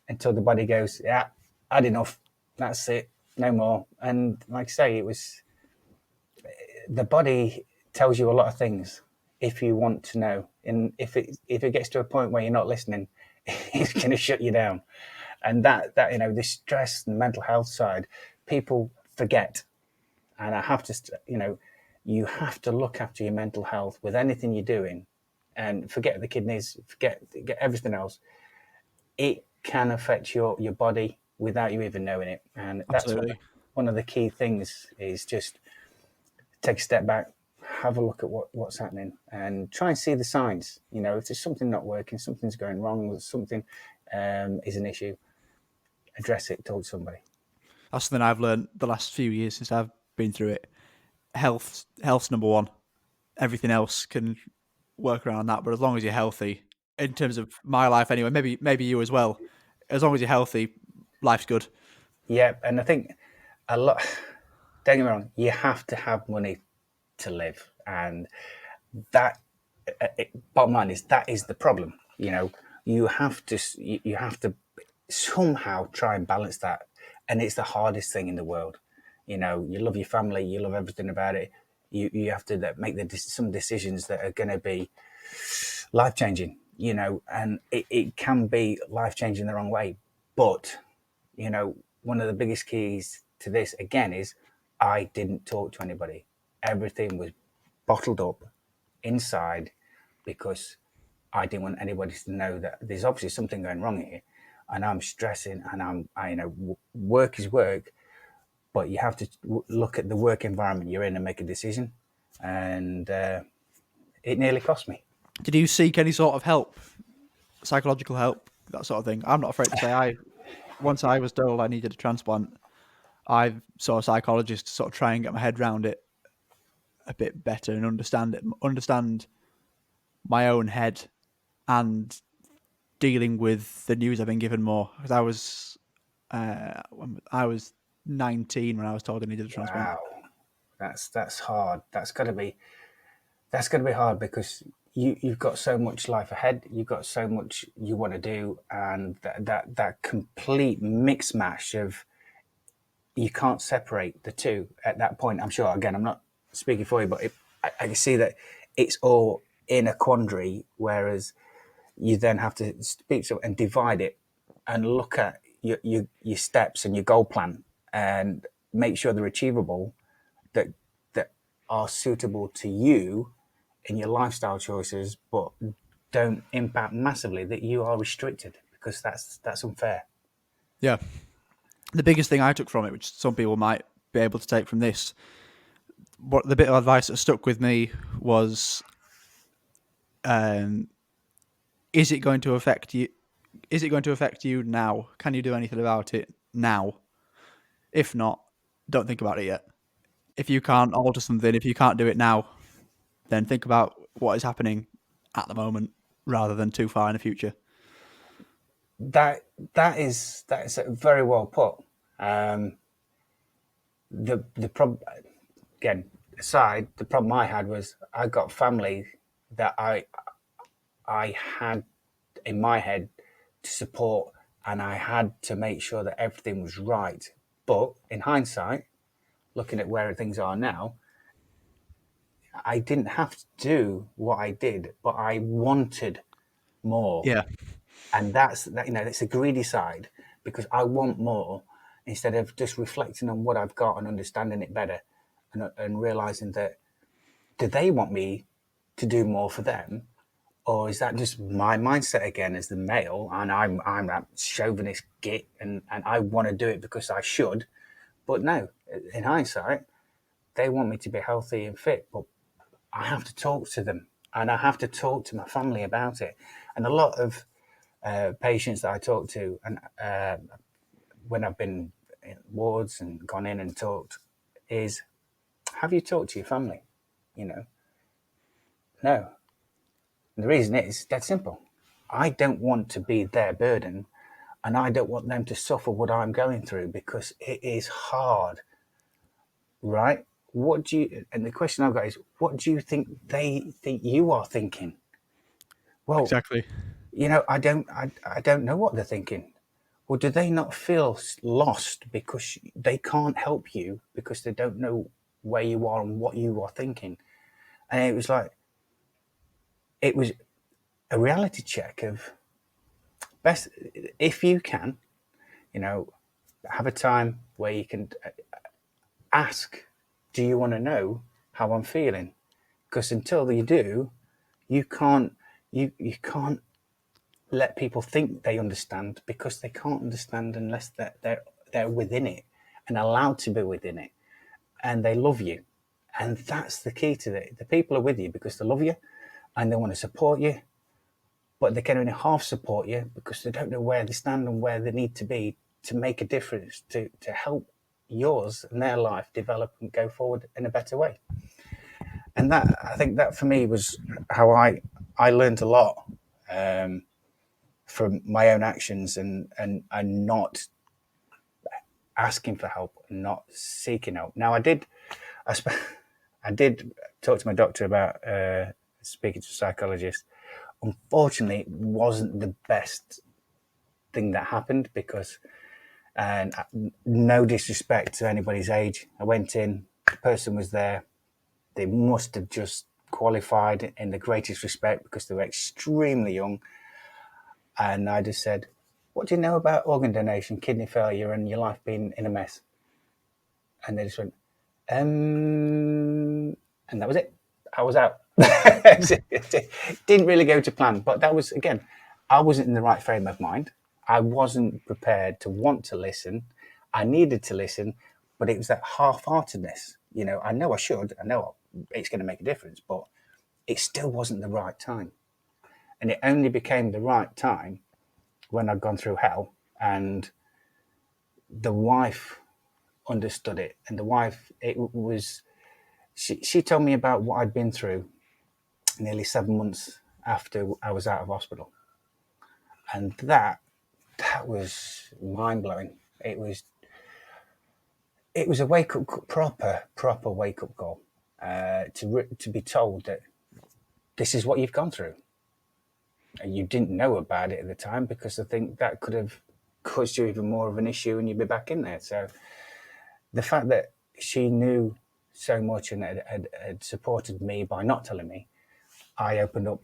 until the body goes, yeah, had enough, that's it, no more. And like I say, the body tells you a lot of things if you want to know. And if it gets to a point where you're not listening, it's going to shut you down. And that the stress and mental health side, people forget. And I have to, you have to look after your mental health with anything you're doing, and forget the kidneys, forget everything else. It can affect your body without you even knowing it. And that's Absolutely. one of the key things is just take a step back, have a look at what's happening, and try and see the signs. If there's something not working, something's going wrong, something is an issue, address it, talk to somebody. That's something I've learned the last few years since I've been through it. Health's number one. Everything else can work around that, but as long as you're healthy, in terms of my life anyway, maybe you as well. As long as you're healthy, life's good. Yeah, and I think a lot. Don't get me wrong. You have to have money to live, and that bottom line is that is the problem. You have to somehow try and balance that, and it's the hardest thing in the world. You love your family, you love everything about it. You have to make some decisions that are going to be life changing. And it can be life changing the wrong way. But one of the biggest keys to this again is I didn't talk to anybody. Everything was bottled up inside because I didn't want anybody to know that there's obviously something going wrong here, and I'm stressing, and work is work, but you have to look at the work environment you're in and make a decision, and it nearly cost me. Did you seek any sort of help, psychological help, that sort of thing? I'm not afraid to say once I was told I needed a transplant, I saw a psychologist to sort of try and get my head around it a bit better and understand my own head and dealing with the news I've been given more. Because I was 19 when I was told I needed a transplant. Wow, that's hard. That's gonna be hard because you've got so much life ahead. You've got so much you want to do, and that complete mix mash of you can't separate the two at that point. I'm sure. Again, I'm not speaking for you, but I can see that it's all in a quandary. Whereas you then have to speak to and divide it and look at your steps and your goal plan and make sure they're achievable, that are suitable to you in your lifestyle choices, but don't impact massively that you are restricted, because that's unfair. Yeah. The biggest thing I took from it, which some people might be able to take from this, what the bit of advice that stuck with me was, is it going to affect you? Is it going to affect you now? Can you do anything about it now? If not, don't think about it yet. If you can't alter something, if you can't do it now, then think about what is happening at the moment rather than too far in the future. That is very well put. The problem, again, aside, the problem I had was I got family that I had in my head to support, and I had to make sure that everything was right. But in hindsight, looking at where things are now, I didn't have to do what I did, but I wanted more. Yeah. And that's that, that's the greedy side, because I want more. instead of just reflecting on what I've got and understanding it better, and realizing that, do they want me to do more for them, or is that just my mindset again as the male, and I'm that chauvinist git, and I want to do it because I should. But no, in hindsight, they want me to be healthy and fit, but I have to talk to them, and I have to talk to my family about it. And a lot of patients that I talk to, and when I've been in wards and gone in and talked, is, have you talked to your family? You know, no. And the reason is dead simple. I don't want to be their burden, and I don't want them to suffer what I'm going through, because it is hard, right? What do you, and the question I've got is, what do you think they think you are thinking? Well, Exactly. I don't know what they're thinking. Well, do they not feel lost because they can't help you because they don't know where you are and what you are thinking? And it was a reality check of, best, if you can, you know, have a time where you can ask, do you want to know how I'm feeling? Because until you do, you can't you can't let people think they understand, because they can't understand unless they're within it and allowed to be within it, and they love you. And that's the key to it. The people are with you because they love you and they want to support you, but they can only half support you because they don't know where they stand and where they need to be to make a difference, to help yours and their life develop and go forward in a better way. And that, I think that for me was how I learned a lot from my own actions, and not asking for help and not seeking help. Now I, sp- I did talk to my doctor about speaking to a psychologist. Unfortunately, it wasn't the best thing that happened, because, and no disrespect to anybody's age, I went in, the person was there, they must have just qualified in the greatest respect because they were extremely young. And I just said, what do you know about organ donation, kidney failure, and your life being in a mess? And they just went, and that was it. I was out. Didn't really go to plan, but that was, again, I wasn't in the right frame of mind. I wasn't prepared to want to listen. I needed to listen, but it was that half-heartedness. I know I should. I know it's going to make a difference, but it still wasn't the right time. And it only became the right time when I'd gone through hell, and the wife understood it. And the wife, it was, she told me about what I'd been through nearly 7 months after I was out of hospital. And that was mind blowing. It was a wake up, proper wake up call, to be told that this is what you've gone through. And you didn't know about it at the time, because I think that could have caused you even more of an issue and you'd be back in there. So the fact that she knew so much and had supported me by not telling me, I opened up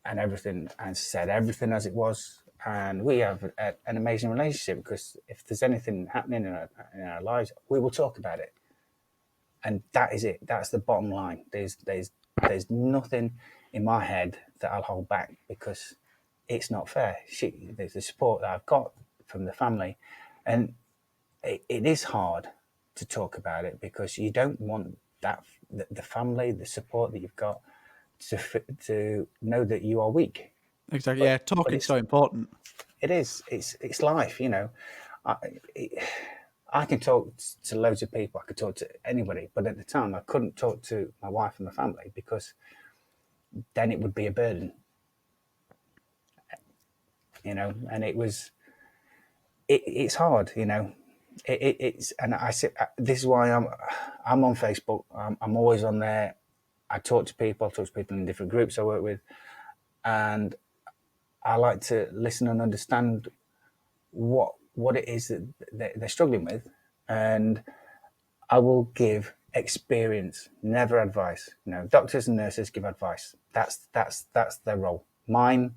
and everything, and said everything as it was. And we have an amazing relationship, because if there's anything happening in our lives, we will talk about it. And that is it. That's the bottom line. There's nothing in my head that I'll hold back, because it's not fair. There's the support that I've got from the family, and it is hard to talk about it, because you don't want that the family, the support that you've got, to know that you are weak. Exactly. But Yeah, talking's it's so important. it is it's life. I, I can talk to loads of people. I could talk to anybody, but at the time I couldn't talk to my wife and my family, because then it would be a burden. And it's hard. It's, and I said, this is why I'm on Facebook. I'm always on there. I talk to people. In different groups I work with, and I like to listen and understand what it is that they're struggling with, and I will give experience, never advice. Doctors and nurses give advice. That's their role. Mine,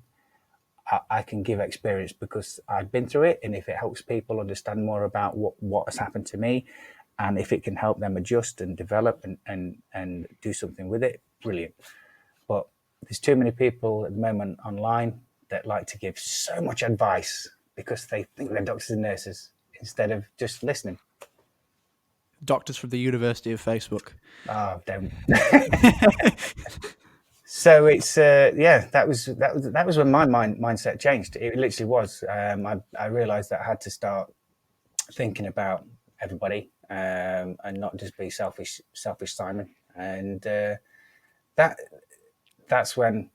I can give experience because I've been through it, and if it helps people understand more about what has happened to me, and if it can help them adjust and develop and do something with it, brilliant. But there's too many people at the moment online that like to give so much advice because they think they're doctors and nurses instead of just listening. Doctors from the University of Facebook. Oh, don't. So it's that was when my mindset changed. It literally was. I realised that I had to start thinking about everybody and not just be selfish Simon. And that's when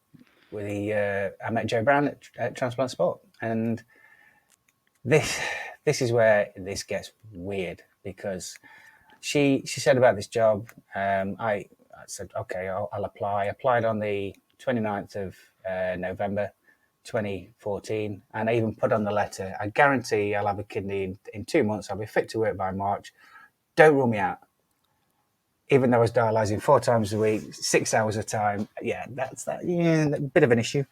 I met Joe Brown at Transplant Sport, and this is where this gets weird because she said about this job. I said, okay, I'll apply. I applied on the 29th of November 2014, and I even put on the letter, I guarantee I'll have a kidney in 2 months. I'll be fit to work by March. Don't rule me out. Even though I was dialysing 4 times a week, 6 hours a time. Yeah, that's that. Yeah, a bit of an issue.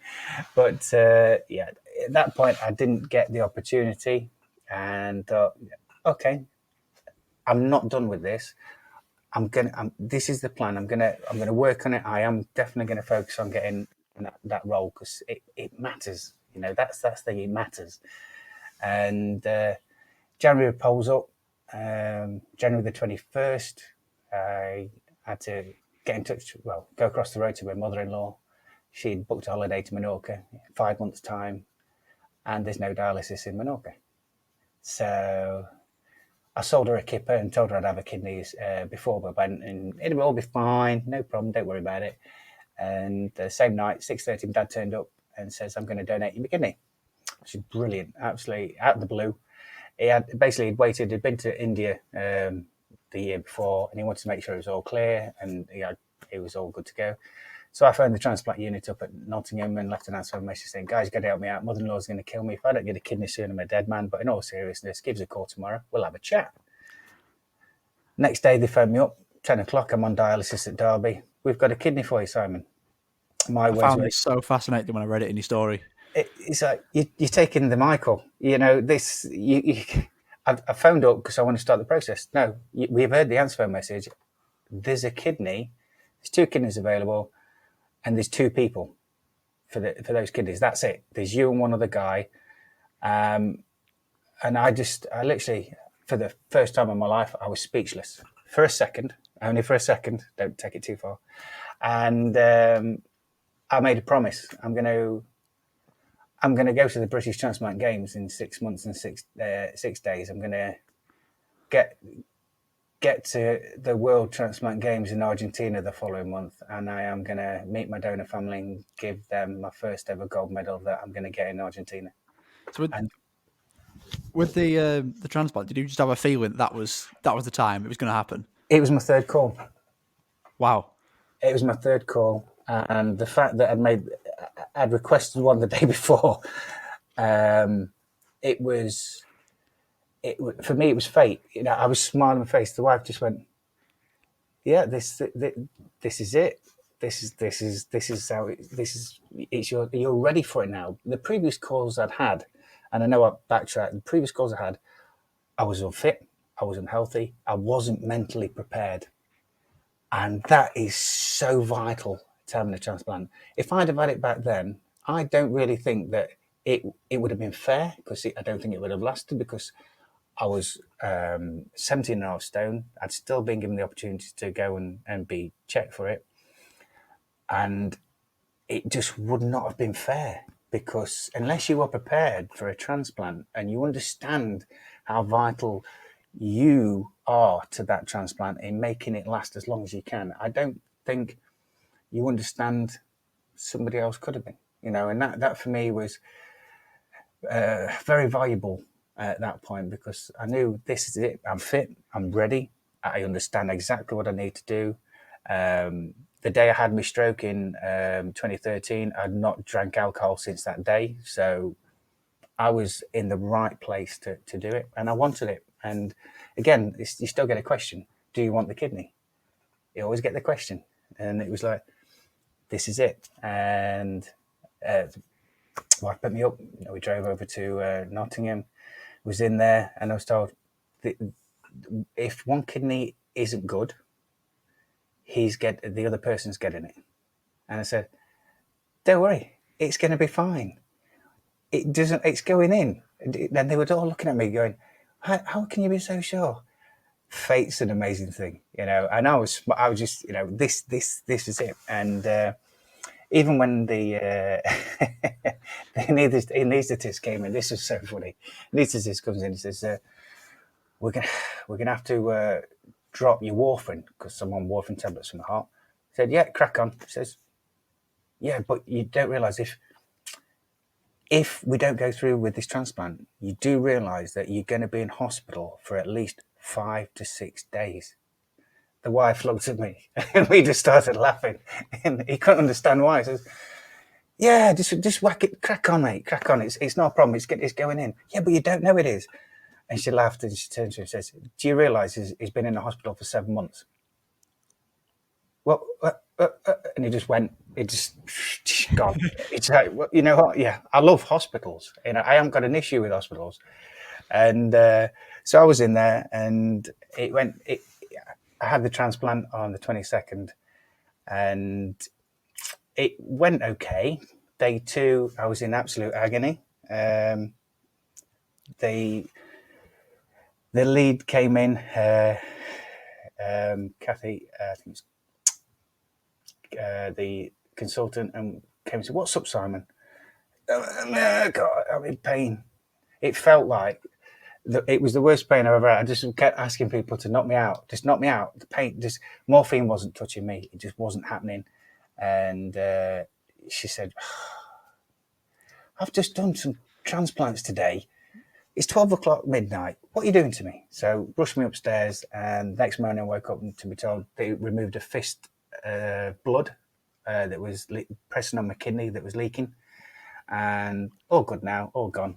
But at that point, I didn't get the opportunity, and thought, okay, I'm not done with this. This is the plan. I'm gonna work on it. I am definitely gonna focus on getting that role because it matters. That's the thing. It matters. And January polls up. January the 21st. I had to get in touch. Well, go across the road to my mother-in-law. She'd booked a holiday to Menorca, 5 months' time, and there's no dialysis in Menorca. So I sold her a kipper and told her I'd have her kidneys before we went, and it will all be fine, no problem, don't worry about it. And the same night, 6:30, my dad turned up and says, I'm going to donate you my kidney, which is brilliant, absolutely out of the blue. He'd been to India the year before, and he wanted to make sure it was all clear and it was all good to go. So I phoned the transplant unit up at Nottingham and left an answer message saying, guys, you got to help me out. Mother-in-law's going to kill me. If I don't get a kidney soon, I'm a dead man. But in all seriousness, give us a call tomorrow. We'll have a chat. Next day, they phoned me up, 10 o'clock. I'm on dialysis at Derby. We've got a kidney for you, Simon. I found this so fascinating when I read it in your story. It's like, you're taking the Michael. I phoned up because I want to start the process. No, we've heard the answer phone message. There's a kidney. There's 2 kidneys available. And there's 2 people for those kidneys. That's it. There's you and one other guy. And I literally, for the first time in my life, I was speechless for a second, only for a second. Don't take it too far. And I made a promise. I'm going to go to the British Transplant Games in 6 months and 6 days. I'm going to get to the World Transplant Games in Argentina the following month, and I am going to meet my donor family and give them my first ever gold medal that I'm going to get in Argentina. So with the transplant, did you just have a feeling that was the time it was going to happen? It was my 3rd call. Wow. It was my 3rd call, and the fact that I'd requested one the day before, for me, it was fate. I was smiling on my face. The wife just went, "Yeah, this is it. This is how it's you're ready for it now." The previous calls I'd had, and I know I backtracked. The previous calls I had, I was unfit, I was unhealthy, I wasn't mentally prepared, and that is so vital to having a transplant. If I'd have had it back then, I don't really think that it would have been fair because I don't think it would have lasted because I was 17 and a half stone. I'd still been given the opportunity to go and be checked for it. And it just would not have been fair because unless you are prepared for a transplant and you understand how vital you are to that transplant in making it last as long as you can, I don't think you understand somebody else could have been, and that for me was very valuable at that point because I knew this is it. I'm fit. I'm ready. I understand exactly what I need to do. The day I had my stroke in 2013, I'd not drank alcohol since that day. So I was in the right place to do it and I wanted it. And again, you still get a question. Do you want the kidney? You always get the question. And it was like, this is it. And wife picked me up. We drove over to Nottingham. Was in there, and I was told that if one kidney isn't good, the other person's getting it. And I said, "Don't worry, it's going to be fine. It doesn't. It's going in." And they were all looking at me, going, "How can you be so sure?" Fate's an amazing thing, And I was just, this is it. And even when the anaesthetist came in, this was so funny. Anaesthetist comes in and says, "We're gonna have to drop your warfarin because I'm on warfarin tablets from the heart." I said, "Yeah, crack on." He says, "Yeah, but you don't realise if we don't go through with this transplant, you do realise that you're going to be in hospital for at least 5 to 6 days." The wife looked at me and we just started laughing. And he couldn't understand why. He says, "Yeah, just whack it, crack on, mate, crack on. It's not a problem. It's going in." "Yeah, but you don't know it is." And she laughed and she turned to him and says, "Do you realise he's been in the hospital for 7 months?" "Well, and he just went, it just gone. It's like, well, you know what? Yeah, I love hospitals. I haven't got an issue with hospitals. And so I was in there, and I had the transplant on the 22nd, and it went okay. Day 2, I was in absolute agony. The lead came in, Kathy, I think it's the consultant, and came and said, "What's up, Simon?" God, I'm in pain. It felt like it was the worst pain I've ever had. I just kept asking people to knock me out. Just knock me out. The pain, just morphine wasn't touching me. It just wasn't happening. And she said, "I've just done some transplants today. It's 12 o'clock midnight. What are you doing to me?" So rushed me upstairs, and next morning I woke up to be told they removed a fist blood that was pressing on my kidney that was leaking, and all good now, all gone.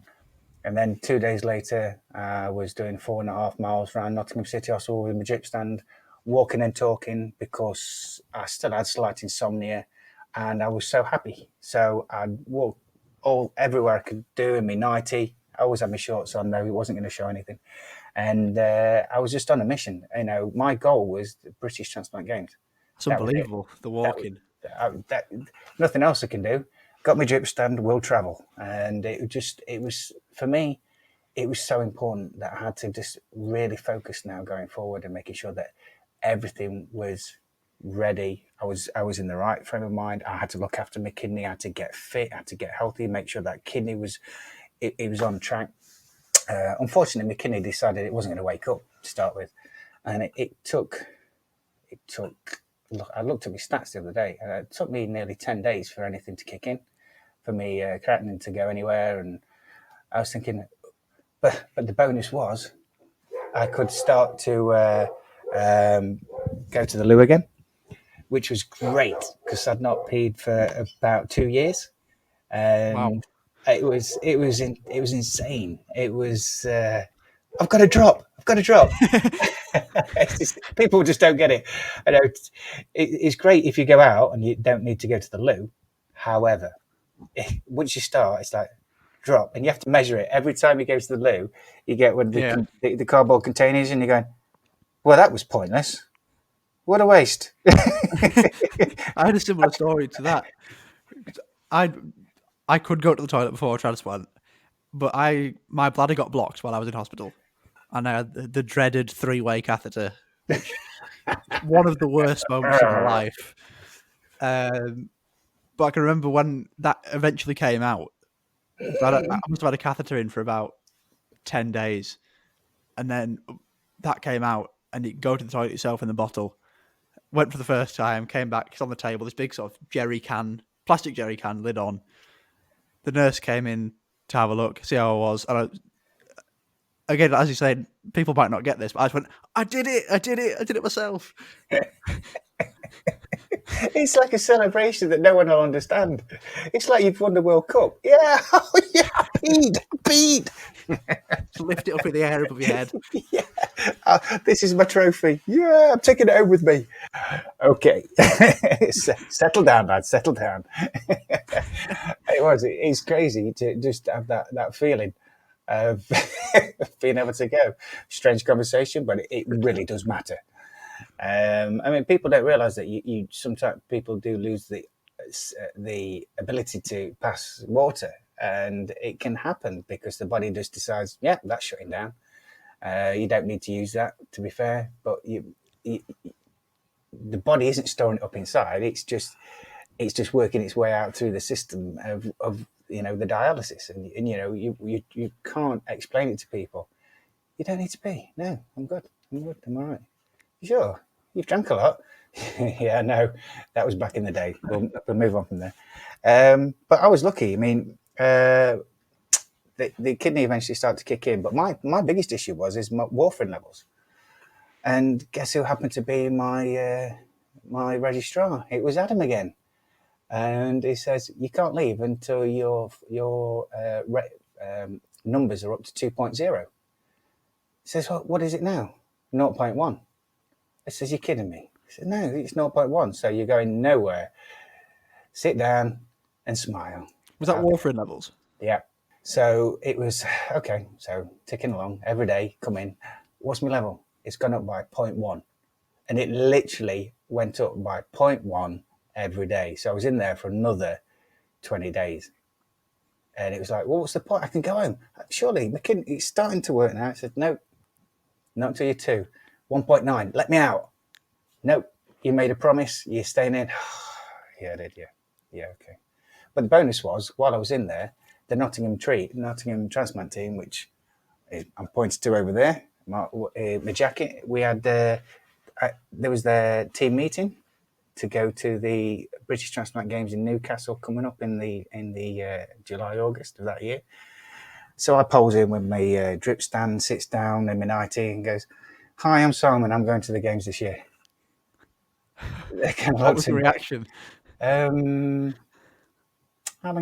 And then 2 days later, I was doing 4.5 miles around Nottingham City Hospital with my drip stand, walking and talking because I still had slight insomnia, and I was so happy. So I'd walk everywhere I could do in my nightie. I always had my shorts on, though it wasn't going to show anything. And I was just on a mission. My goal was the British Transplant Games. It's unbelievable, the walking. Nothing else I can do. Got my drip stand, will travel. And it was, for me, it was so important that I had to just really focus now going forward and making sure that everything was ready. I was in the right frame of mind. I had to look after my kidney. I had to get fit. I had to get healthy, make sure that kidney was on track. Unfortunately, my kidney decided it wasn't going to wake up to start with. And it took, I looked at my stats the other day, and it took me nearly 10 days for anything to kick in, for me creatinine to go anywhere. And I was thinking, but the bonus was I could start to go to the loo again, which was great because I'd not peed for about 2 years. And wow. It was insane. It was, I've got to drop. People just don't get it. I know it's great if you go out and you don't need to go to the loo. However, once you start, it's like drop, and you have to measure it every time you go to the loo. You get one of the cardboard containers, and you're going, "Well, that was pointless. What a waste." I had a similar story to that. I could go to the toilet before a transplant, but my bladder got blocked while I was in hospital, and I had the dreaded 3-way catheter, which one of the worst moments of my life. But I can remember when that eventually came out. I must have had a catheter in for about 10 days, and then that came out, and you go to the toilet yourself in the bottle. Went for the first time, came back, it's on the table, this big sort of plastic jerry can, lid on. The nurse came in to have a look, see how I was. And again, as you said, people might not get this, but I just went, I did it myself. It's like a celebration that no one will understand. It's like you've won the World Cup. Yeah, oh, yeah, peed. Lift it up in the air above your head. Yeah, this is my trophy. Yeah, I'm taking it home with me. Okay, settle down, lad. Settle down. It's crazy to just have that feeling of being able to go. Strange conversation, but it really does matter. I mean, people don't realise that you sometimes people do lose the ability to pass water, and it can happen because the body just decides, yeah, that's shutting down. You don't need to use that, to be fair, but you the body isn't storing it up inside. It's just working its way out through the system of the dialysis, and you can't explain it to people. You don't need to pee. No, I'm good. I'm all right. You sure? You've drank a lot. Yeah, no, that was back in the day. We'll move on from there. But I was lucky. I mean, the kidney eventually started to kick in. But my biggest issue is my warfarin levels. And guess who happened to be my registrar? It was Adam again. And he says you can't leave until your numbers are up to 2.0. He says, well, what is it now? 0.1. I says, you're kidding me. He said, no, it's 0.1. So you're going nowhere. Sit down and smile. Was that warfarin levels? Yeah. So it was, okay, so ticking along every day, come in. What's my level? It's gone up by 0.1. And it literally went up by 0.1 every day. So I was in there for another 20 days. And it was like, well, what's the point? I can go home. Surely, it's starting to work now. I said, no, not until you're 2. 1.9, let me out. Nope, you made a promise. You're staying in. Yeah, I did, yeah. Yeah, okay. But the bonus was, while I was in there, the Nottingham Transplant team, which I'm pointed to over there, my jacket, we had, there was their team meeting to go to the British Transplant Games in Newcastle coming up in the July, August of that year. So I pose in with my drip stand, sits down in my nightie and goes, hi, I'm Simon. I'm going to the games this year. What was the reaction? How long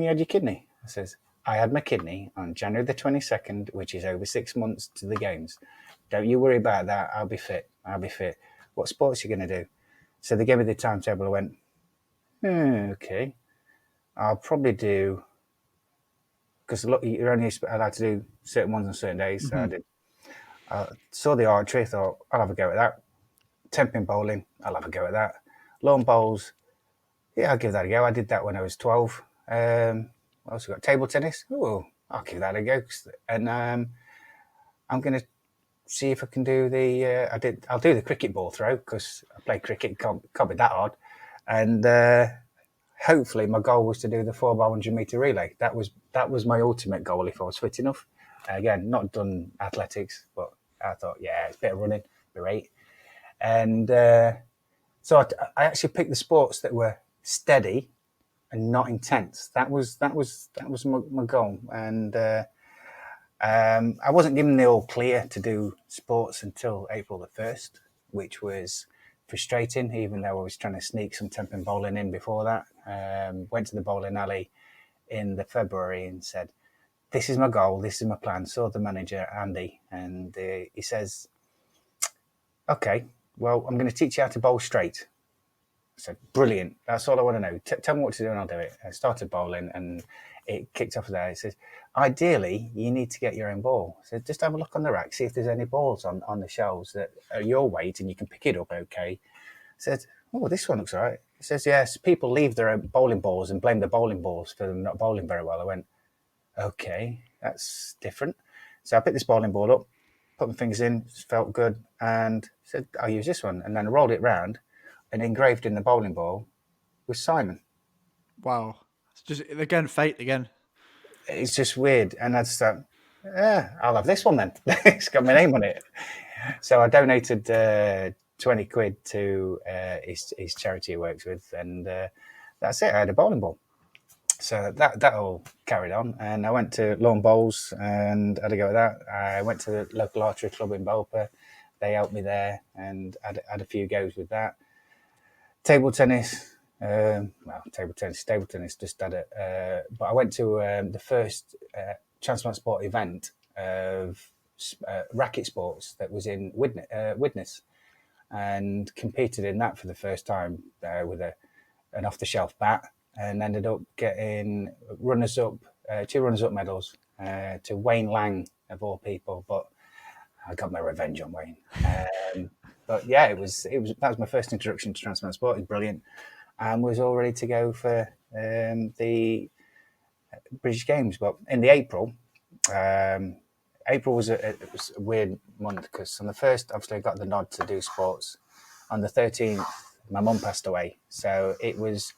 you had your kidney? I says, I had my kidney on January the 22nd, which is over 6 months to the games. Don't you worry about that. I'll be fit. What sports are you going to do? So they gave me the timetable. I went, okay. I'll probably do, because look, you're only allowed to do certain ones on certain days. So I did. I saw the archery, thought, I'll have a go at that. 10-pin bowling, I'll have a go at that. Lawn bowls, yeah, I'll give that a go. I did that when I was 12. What else we got? Table tennis. Oh, I'll give that a go. And I'm going to see if I can do I'll do the cricket ball throw because I play cricket. Can't be that hard. And hopefully my goal was to do the 4x100 meter relay. That was my ultimate goal if I was fit enough. Again, not done athletics, but I thought, yeah, it's a bit of running, great. And so I actually picked the sports that were steady and not intense. That was my goal. And I wasn't given the all clear to do sports until April the 1st, which was frustrating, even though I was trying to sneak some 10-pin bowling in before that. Went to the bowling alley in the February and said, this is my goal, this is my plan. Saw the manager, Andy, and he says, okay, well, I'm going to teach you how to bowl straight. I said, brilliant. That's all I want to know. Tell me what to do and I'll do it. I started bowling and it kicked off there. It says, ideally, you need to get your own ball. So just have a look on the rack, see if there's any balls on the shelves that are your weight and you can pick it up okay. I said, oh, this one looks all right. It says, yes, people leave their own bowling balls and blame the bowling balls for them not bowling very well. I went, okay, that's different. So I picked this bowling ball up, put my fingers in, felt good, and said, I'll use this one. And then I rolled it round, and engraved in the bowling ball was Simon. Wow. It's just, again, fate again. It's just weird. And I just thought, yeah, I'll have this one then. It's got my name on it. So I donated 20 quid to his charity he works with, and that's it. I had a bowling ball. So that all carried on, and I went to lawn bowls and had a go at that. I went to the local archery club in Bolper. They helped me there, and had a few goes with that. Table tennis, table tennis just had it. But I went to the first Transplant Sport event of racket sports that was in Widnes. and competed in that for the first time with an off-the-shelf bat, and ended up getting runners-up, 2 runners-up medals to Wayne Lang of all people. But I got my revenge on Wayne. But yeah, that was my first introduction to transplant sport. It was brilliant, and was all ready to go for the British Games. But in the April was it was a weird month because on the first, obviously, I got the nod to do sports. On the 13th, my mum passed away, so it was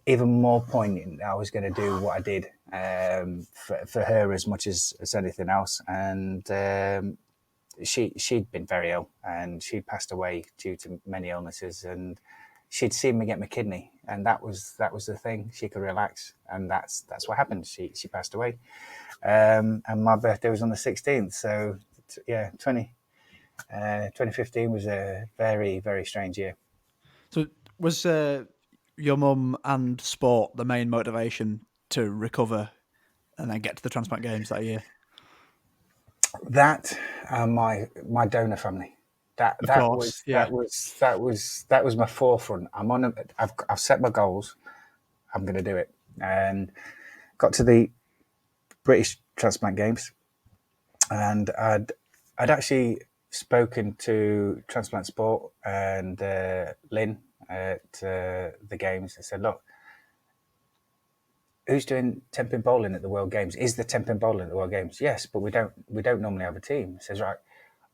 even more poignant. I was going to do what I did for her as much as anything else, and she'd been very ill, and she passed away due to many illnesses, and she'd seen me get my kidney, and that was the thing. She could relax, and that's what happened. She passed away, and my birthday was on the 16th. So yeah, 2015 was a very, very strange year. So was your mum and sport the main motivation to recover and then get to the Transplant Games that year? That and my donor family. That Of that course, was yeah. that was my forefront. I've set my goals. I'm going to do it, and got to the British Transplant Games, and I'd actually spoken to Transplant Sport and Lynn at the games. I said, look, who's doing 10-pin bowling at the World Games? Is the 10-pin bowling at the World Games? Yes, but we don't normally have a team. He says, right,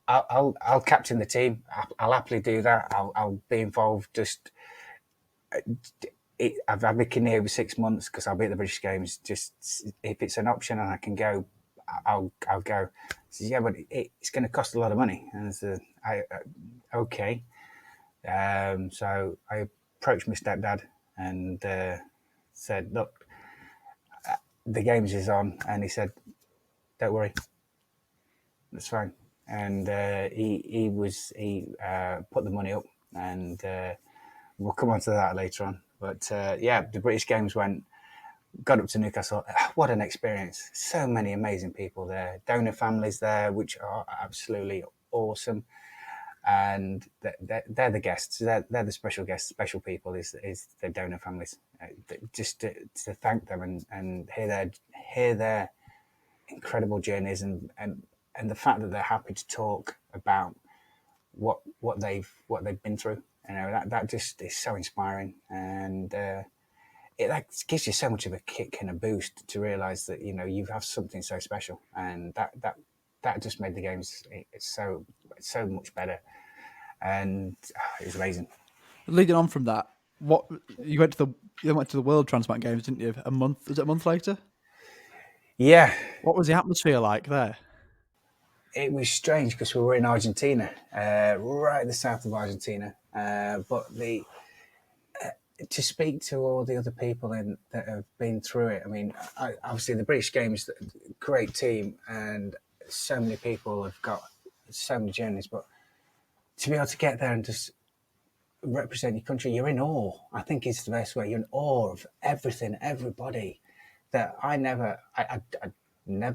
I'll captain the team. I'll happily do that. I'll be involved. I've had my kidney over 6 months because I'll be at the British Games. Just if it's an option and I can go, I'll go. He says, yeah, but it's going to cost a lot of money. And I said, okay. So I approached my stepdad and said, look, the Games is on, and he said, don't worry, that's fine. And he put the money up, and we'll come on to that later on. But yeah, the British Games got up to Newcastle. What an experience. So many amazing people there. Donor families there, which are absolutely awesome. And they're the guests. They're the special guests, special people is the donor families. Just to thank them and hear their incredible journeys and the fact that they're happy to talk about what they've been through. You know, that just is so inspiring, and that gives you so much of a kick and a boost to realise that you know you have something so special, and that just made the games it's so much better, and it was amazing. Leading on from that, you went to the World Transplant Games, didn't you? Was it a month later? Yeah, What was the atmosphere like there? it was strange because we were in Argentina, right at the south of Argentina, but to speak to all the other people that have been through it. I mean, obviously the British Games, great team, and so many people have got so many journeys. But to be able to get there and just represent your country, you're in awe. I think is the best way. You're in awe of everything, everybody. That I never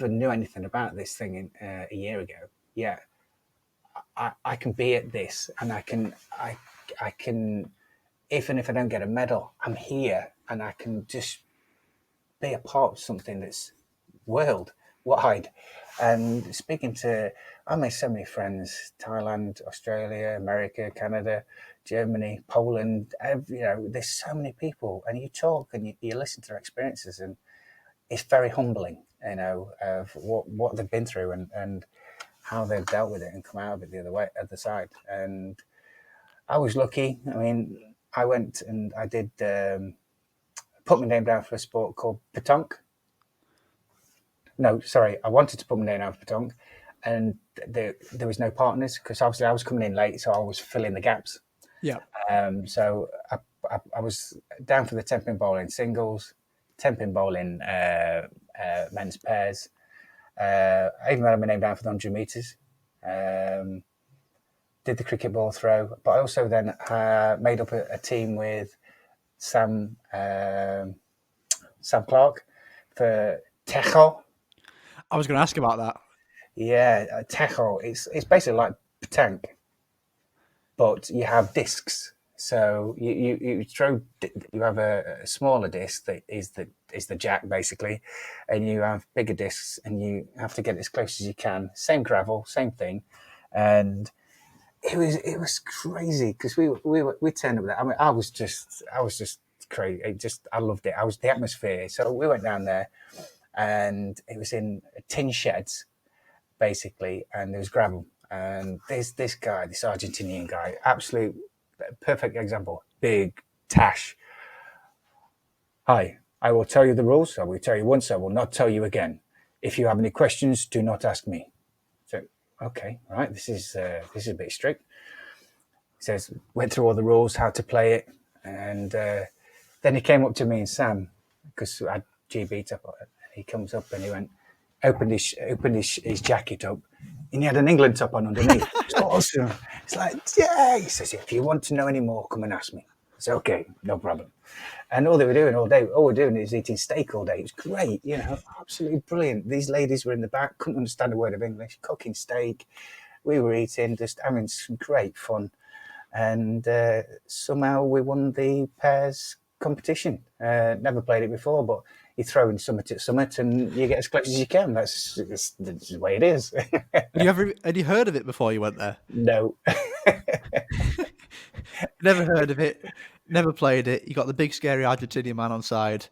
knew anything about this thing a year ago. Yeah, I can be at this, and I can even if I don't get a medal, I'm here and I can just be a part of something that's worldwide. And I made so many friends: Thailand, Australia, America, Canada, Germany, Poland. There's so many people, and you talk and you listen to their experiences, and it's very humbling. You know, of what they've been through and how they've dealt with it and come out of it the other side. And I was lucky. I mean, I went and I did put my name down for a sport called petanque. No, sorry, I wanted to put my name down for petanque, and there was no partners because obviously I was coming in late, so I was filling the gaps. Yeah. So I was down for the 10-pin bowling singles, 10-pin bowling men's pairs. I even had my name down for the 100 metres. Did the cricket ball throw, but I also then made up a team with Sam Clark for Tejo. I was going to ask about that. Yeah, Tejo. It's basically like petanque, but you have discs. So you have a smaller disc that is the jack basically, and you have bigger discs, and you have to get as close as you can. Same gravel, same thing, and it was crazy because we turned up there. I mean, I was just crazy. I loved it. I was the atmosphere. So we went down there, and it was in tin sheds basically, and there was gravel. And this guy, this Argentinian guy, absolute perfect example. Big Tash. Hi, I will tell you the rules. I will tell you once. I will not tell you again. If you have any questions, do not ask me. So, okay, right. This is a bit strict. He says went through all the rules, how to play it, and then he came up to me and Sam because I had GB top on it. He comes up and he went, opened his jacket up, and he had an England top on underneath. It's awesome. It's like, yeah. He says, if you want to know any more, come and ask me. It's okay, no problem. And all they were doing all day, all we're doing is eating steak all day. It was great, absolutely brilliant. These ladies were in the back, couldn't understand a word of English, cooking steak. We were eating, just having some great fun. And somehow we won the pairs competition. Never played it before, but you throw in summit at summit and you get as close as you can. That's the way it is. Had you heard of it before you went there? No. Never heard of it. Never played it. You got the big scary Argentinian man on side.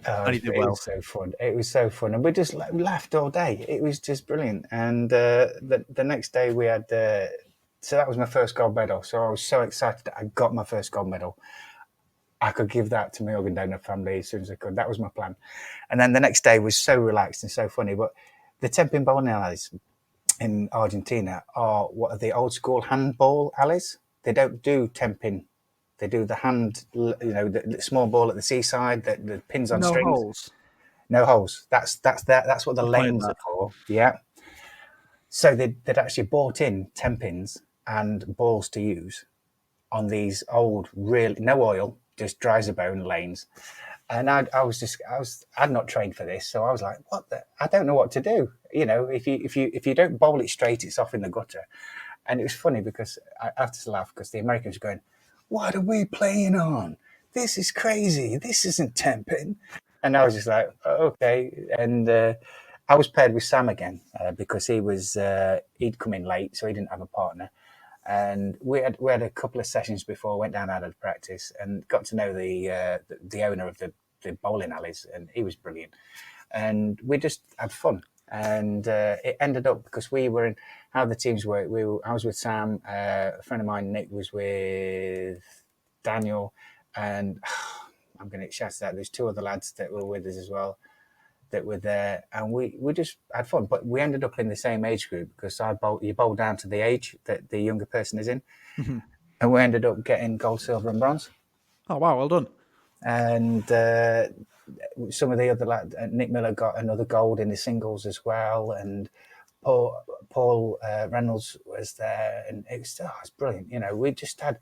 And he did It well. was so fun. It was so fun, and we just laughed all day. It was just brilliant. And the next day we had. So that was my first gold medal. So I was so excited that I got my first gold medal. I could give that to my organ donor family as soon as I could. That was my plan. And then the next day was so relaxed and so funny. But the Tempin bowling alleys in Argentina are what are the old school handball alleys. They don't do Tempin. They do the hand, the small ball at the seaside, the pins on No strings. holes. No holes. That's what the lanes that. are for. Yeah. So they'd actually bought in 10 pins and balls to use on these old, really no oil, just dry as a bone lanes. And I'd not trained for this, so I was like, what the? I don't know what to do. If you don't bowl it straight, it's off in the gutter. And it was funny because I have to laugh because the Americans were going, what are we playing on? This is crazy. This isn't 10 pin. And I was just like, oh, okay. And I was paired with Sam again because he'd come in late, so he didn't have a partner. And we had a couple of sessions before, went down out of practice and got to know the owner of the bowling alleys, and he was brilliant. And we just had fun. And it ended up because we were in how the teams work. I was with Sam, a friend of mine, Nick, was with Daniel, and I'm going to shout that there's two other lads that were with us as well that were there, and we just had fun. But we ended up in the same age group because you bowl down to the age that the younger person is in, and we ended up getting gold, silver, and bronze. Oh wow, well done. And some of the other lads, Nick Miller got another gold in the singles as well, and Paul Reynolds was there, and it's brilliant. We just had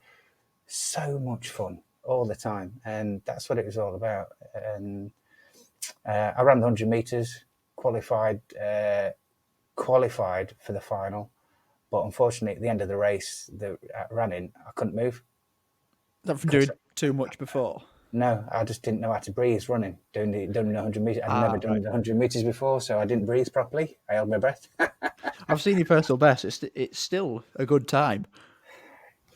so much fun all the time, and that's what it was all about. And I ran the 100 meters, qualified for the final, but unfortunately at the end of the race that I ran in, I couldn't move. Not from doing too much before. No, I just didn't know how to breathe running, doing the 100 meters. I'd never done the 100 meters before, so I didn't breathe properly. I held my breath. I've seen your personal best. It's still a good time.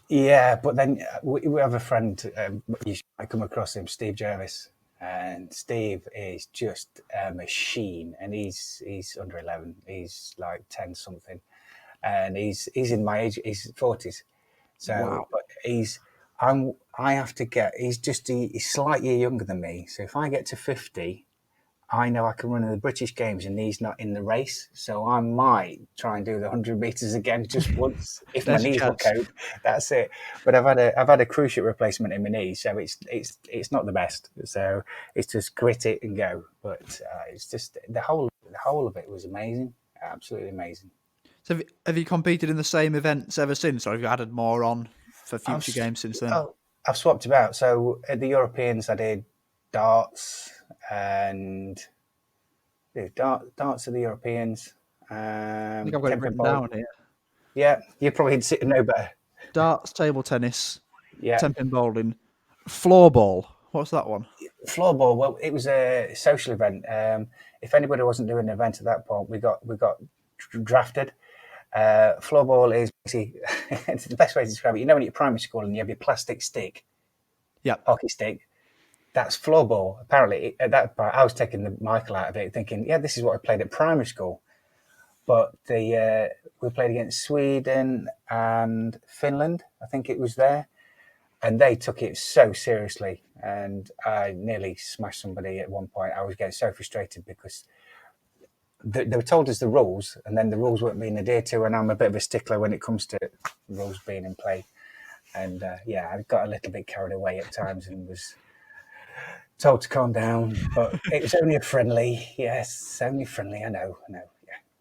Yeah, but then we have a friend, you might come across him, Steve Jervis. And Steve is just a machine, and he's under 11. He's like 10 something, and he's in my age. He's 40s, so Wow. but he's he's slightly younger than me. So if I get to 50, I know I can run in the British Games, and he's not in the race. So I might try and do the 100 meters again just once if my knees will cope. That's it. But I've had a cruciate replacement in my knee, so it's not the best. So it's just grit it and go. But it's just the whole of it was amazing, absolutely amazing. So have you competed in the same events ever since, or have you added more on for future games since then? I've swapped about. So at the Europeans, I did darts and darts of the Europeans. I think I've got it written down here. Yeah, you probably sit and know better. darts, table tennis, Yeah, 10-pin bowling, floorball. What's that one? floorball. Well, it was a social event. If anybody wasn't doing an event at that point, we got drafted. Floorball is basically it's the best way to describe it. You know, when you're at primary school and you have your plastic stick, Yep. hockey stick. That's floorball. Apparently, at that point, I was taking the Michael out of it, thinking, "Yeah, this is what I played at primary school." But we played against Sweden and Finland. I think it was there, and they took it so seriously. And I nearly smashed somebody at one point. I was getting so frustrated because they were told us the rules, and then the rules weren't being adhered to. And I'm a bit of a stickler when it comes to rules being in play. And yeah, I got a little bit carried away at times and was told to calm down. But it was only a friendly. Yes, only friendly. I know. Yeah,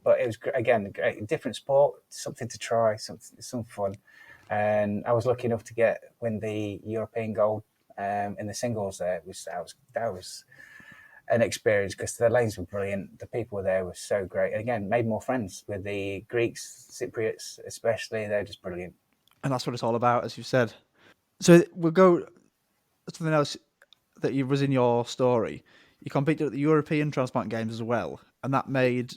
but it was again a great, different sport, something to try, some fun. And I was lucky enough to win the European gold in the singles. There, that was an experience because the lanes were brilliant. The people were there were so great. And again, made more friends with the Greeks, Cypriots, especially. They're just brilliant. And that's what it's all about, as you said. So we'll go to something else that was in your story. You competed at the European Transplant Games as well, and that made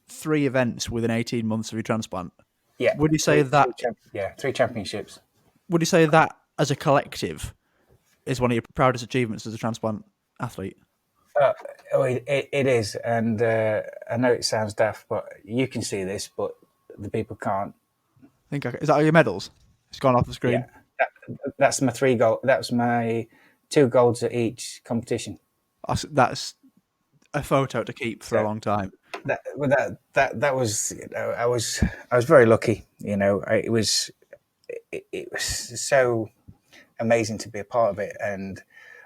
3 events within 18 months of your transplant. Yeah, Would you say that? three championships. Would you say that as a collective is one of your proudest achievements as a transplant athlete? Oh, it is, and I know it sounds daft, but you can see this, but the people can't. Is that all your medals? It's gone off the Yeah, screen. that's my 3 goal. That's my 2 golds at each competition. That's a photo to keep for a So long time. that was, I was very lucky. It was so amazing to be a part of it, and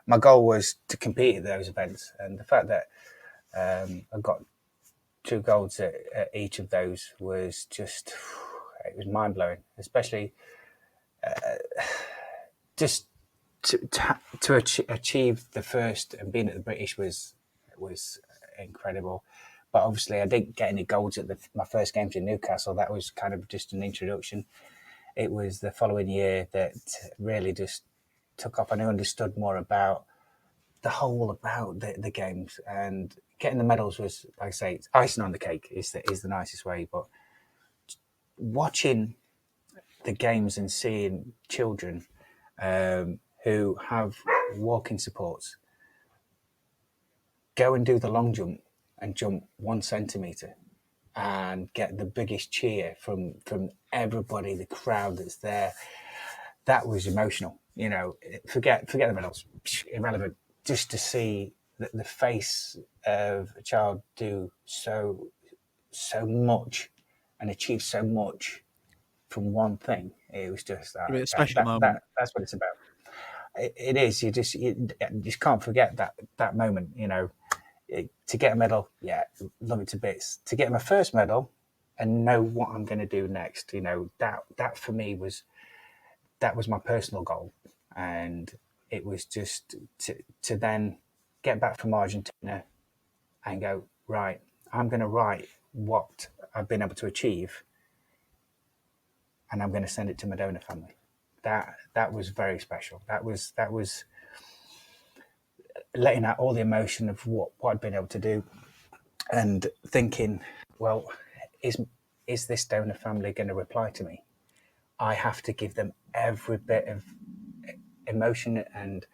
my goal was to compete at those events, and the fact that I got 2 golds at each of those was just, it was mind blowing, especially just to achieve the first and being at the British was incredible. But obviously, I didn't get any golds at my first games in Newcastle. That was kind of just an introduction. It was the following year that really just took off, and I understood more about the games, and getting the medals was, like I say, it's icing on the cake is the nicest way. But watching the games and seeing children who have walking supports go and do the long jump and jump 1 centimeter and get the biggest cheer from everybody, the crowd that's there, that was emotional. Forget the medals, irrelevant. Just to see the face of a child do so much and achieve so much from one thing, it was just It'll be a special moment. that's what it's about. It is. You just can't forget that moment. To get a medal, yeah, love it to bits. To get my first medal and know what I'm going to do next, that for me was my personal goal, and it was just to then get back from Argentina and go, right, I'm going to write what I've been able to achieve, and I'm going to send it to my donor family. That was very special. That was letting out all the emotion of what I'd been able to do, and thinking, well, is this donor family going to reply to me? I have to give them every bit of emotion and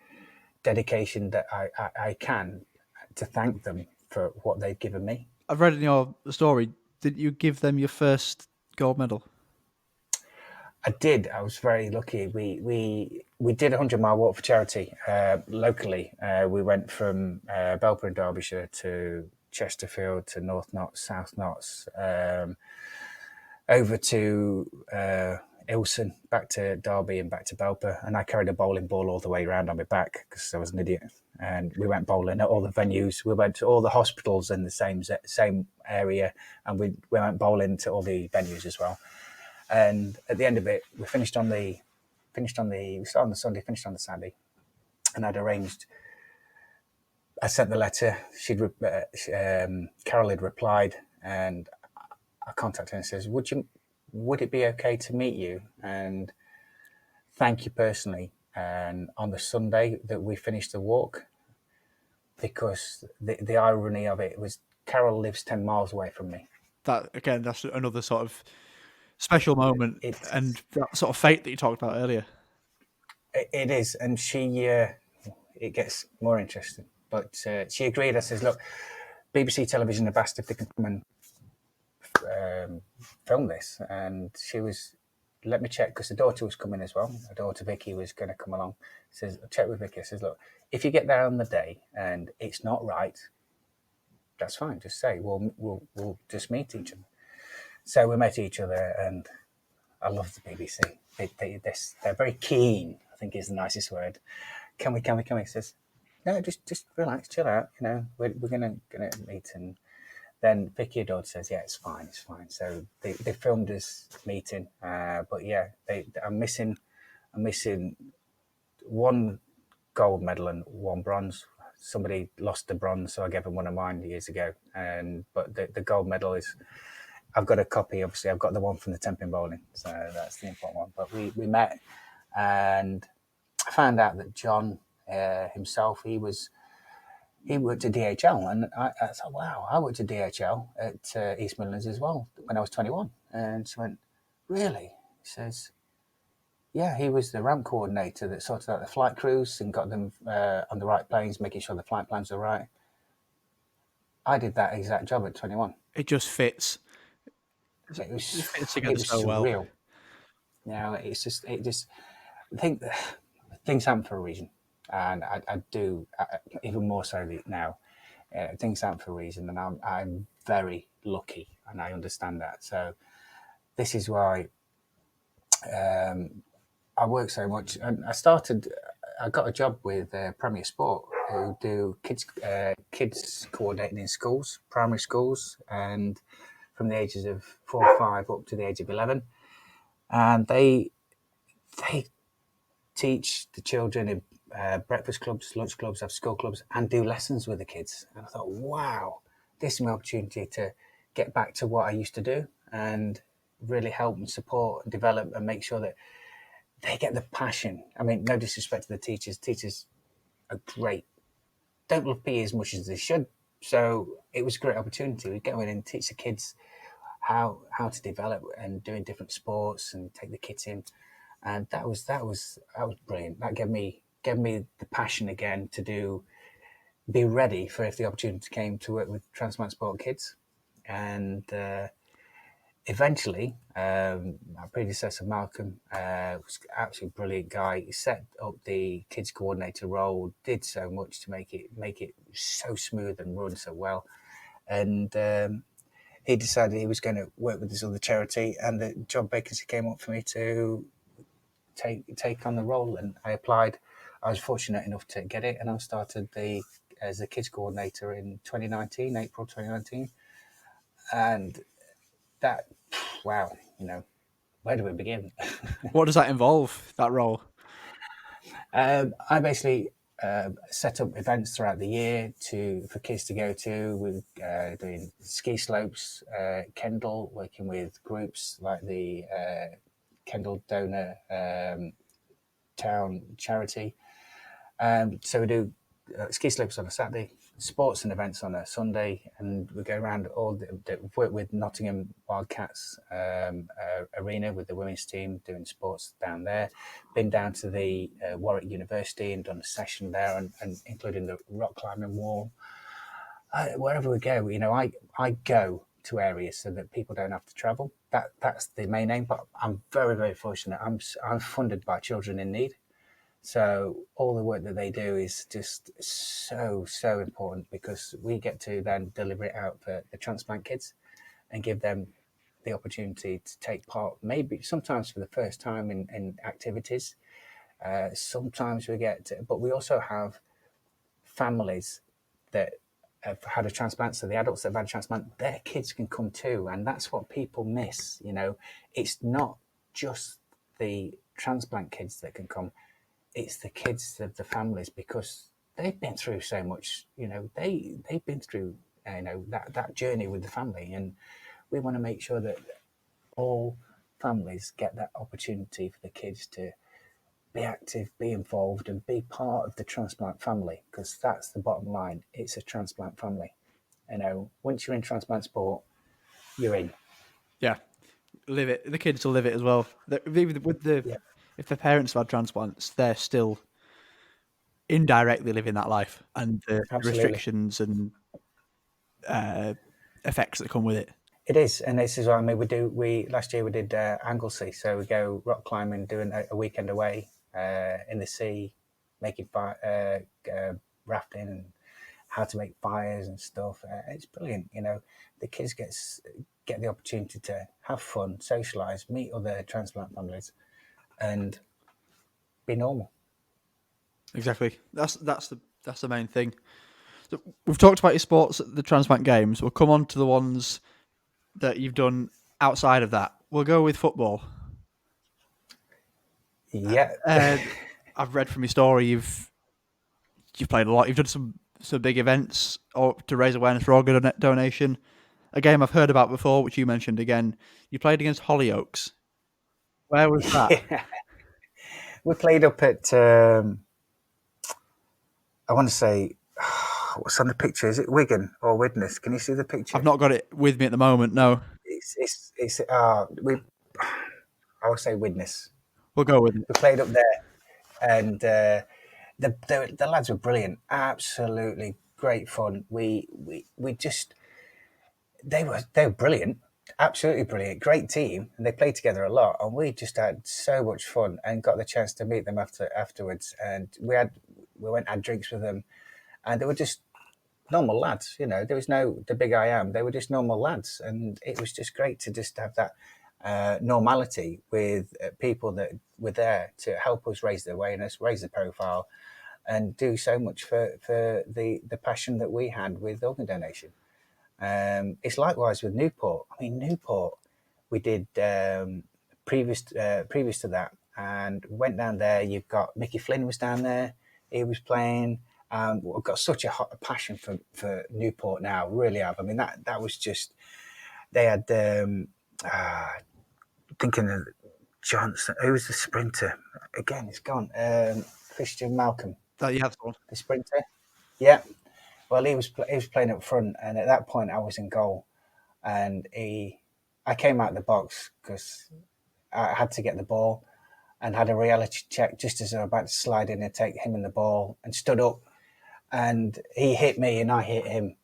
dedication that I can to thank them for what they've given me. I've read in your story, did you give them your first gold medal? I did. I was very lucky. We did a 100-mile walk for charity locally. We went from Belper in Derbyshire to Chesterfield to North Notts, South Notts, over to Ilson, back to Derby and back to Belper. And I carried a bowling ball all the way around on my back because I was an idiot. And we went bowling at all the venues. We went to all the hospitals in the same area, and we went bowling to all the venues as well. And at the end of it, we started on the Sunday, finished on the Saturday, and I sent the letter. Carol had replied, and I contacted her and says, would it be okay to meet you and thank you personally. And on the Sunday that we finished the walk, because the irony of it was Carol lives 10 miles away from me. That again, that's another sort of special moment, and It's that sort of fate that you talked about earlier. it is, and it gets more interesting. But she agreed. I says, look, BBC Television have asked if they can come and film this, and she was, let me check, because the daughter was coming as well. Her daughter Vicky was going to come along. Says, check with Vicky. I says, look, if you get there on the day and it's not right, that's fine. Just say we'll just meet each other. So we met each other, and I love the BBC. They're very keen, I think is the nicest word. Can we? He says, no, just relax, chill out. We're gonna meet. And then Vicky Dodd says, yeah, it's fine. So they filmed us meeting. But yeah, I'm missing one gold medal and one bronze. Somebody lost the bronze, so I gave them one of mine years ago. But the gold medal is, I've got a copy. Obviously, I've got the one from the Tenpin bowling, so that's the important one. But we met, and I found out that John himself, he worked at DHL, and I thought, wow, I worked at DHL at East Midlands as well when I was 21. And she went, really? He says, yeah, he was the ramp coordinator that sorted out the flight crews and got them on the right planes, making sure the flight plans are right. I did that exact job at 21. It just fits. It was Together so well. surreal. I think things happen for a reason, and I do even more so now. Things happen for a reason, and I'm very lucky, and I understand that. So this is why I work so much. And I got a job with Premier Sport, who do kids coordinating in schools, primary schools, and from the ages of 4 or 5 up to the age of 11, and they teach the children in breakfast clubs, lunch clubs, after school clubs, and do lessons with the kids. And I thought, wow, this is my opportunity to get back to what I used to do and really help and support and develop and make sure that they get the passion. I mean, no disrespect to the teachers. Teachers are great. Don't love PE as much as they should. So it was a great opportunity. We go in and teach the kids how to develop and doing different sports and take the kids in. And that was brilliant. That gave me the passion again to be ready for if the opportunity came to work with Transplant Sport Kids. And eventually, my predecessor Malcolm was an absolutely brilliant guy. He set up the kids coordinator role, did so much to make it so smooth and run so well. And he decided he was going to work with this other charity, and the job vacancy came up for me to take on the role, and I applied. I was fortunate enough to get it, and I started as a kids coordinator in 2019, April 2019, and that, wow, where do we begin? What does that involve, that role? I basically set up events throughout the year for kids to go to. We're doing ski slopes, Kendal, working with groups like the Kendal Donor Town Charity. So we do ski slopes on a Saturday, sports and events on a Sunday, and we go around work with Nottingham Wildcats arena with the women's team doing sports down there. Been down to the Warwick University and done a session there, and including the rock climbing wall. Wherever we go, I go to areas so that people don't have to travel. That's the main aim. But I'm very, very fortunate. I'm funded by Children in Need. So all the work that they do is just so important, because we get to then deliver it out for the transplant kids and give them the opportunity to take part, maybe sometimes for the first time in activities. Sometimes but we also have families that have had a transplant, so the adults that have had a transplant, their kids can come too, and that's what people miss. It's not just the transplant kids that can come. It's the kids of the families, because they've been through so much. They've been through that journey with the family, and we want to make sure that all families get that opportunity for the kids to be active, be involved, and be part of the transplant family, because that's the bottom line. It's a transplant family. Once you're in transplant sport, you're in. Yeah, live it. The kids will live it as well. Even with Yeah, if the parents have had transplants, they're still indirectly living that life and the absolutely. restrictions and uh, effects that come with it. It is, and this is what I mean. We last year we did Anglesey, so we go rock climbing, doing a weekend away in the sea, making rafting and how to make fires and stuff. It's brilliant, The kids get the opportunity to have fun, socialise, meet other transplant families, and be normal. Exactly. That's the main thing. So we've talked about your sports at the Transplant Games. We'll come on to the ones that you've done outside of that. We'll go with football. Yeah, Uh, I've read from your story you've played a lot. You've done some big events or to raise awareness for organ donation. A game I've heard about before, which you mentioned again. You played against Hollyoaks. Where was that? yeah. We played up at. I want to say, what's on the picture? Is it Wigan or Widnes? Can you see the I've picture? not got it with me at the moment. No, It's we. I would say Widnes. we'll go with it. We played up there, and the lads were brilliant. Absolutely great fun. We just they were brilliant. Absolutely brilliant. Great team, and they played together a lot. And we just had so much fun and got the chance to meet them afterwards. And we went and had drinks with them, and they were just normal lads. There was no the big I am. They were just normal lads, and it was just great to just have that normality with people that were there to help us raise the awareness, raise the profile, and do so much for the passion that we had with organ donation. It's likewise with Newport. I mean, Newport, we did previous to that, and went down there. You've got Mickey Flynn was down there. He was playing. I've got such a hot passion for Newport now. Really have. I mean, that was just they had thinking of Johnson. Who was the sprinter? Again, it's gone. Christian Malcolm, That you have someone. the sprinter. Yeah. Well, he was playing up front, and at that point, I was in goal, and I came out of the box because I had to get the ball, and had a reality check just as I was about to slide in and take him and the ball, and stood up, and he hit me, and I hit him,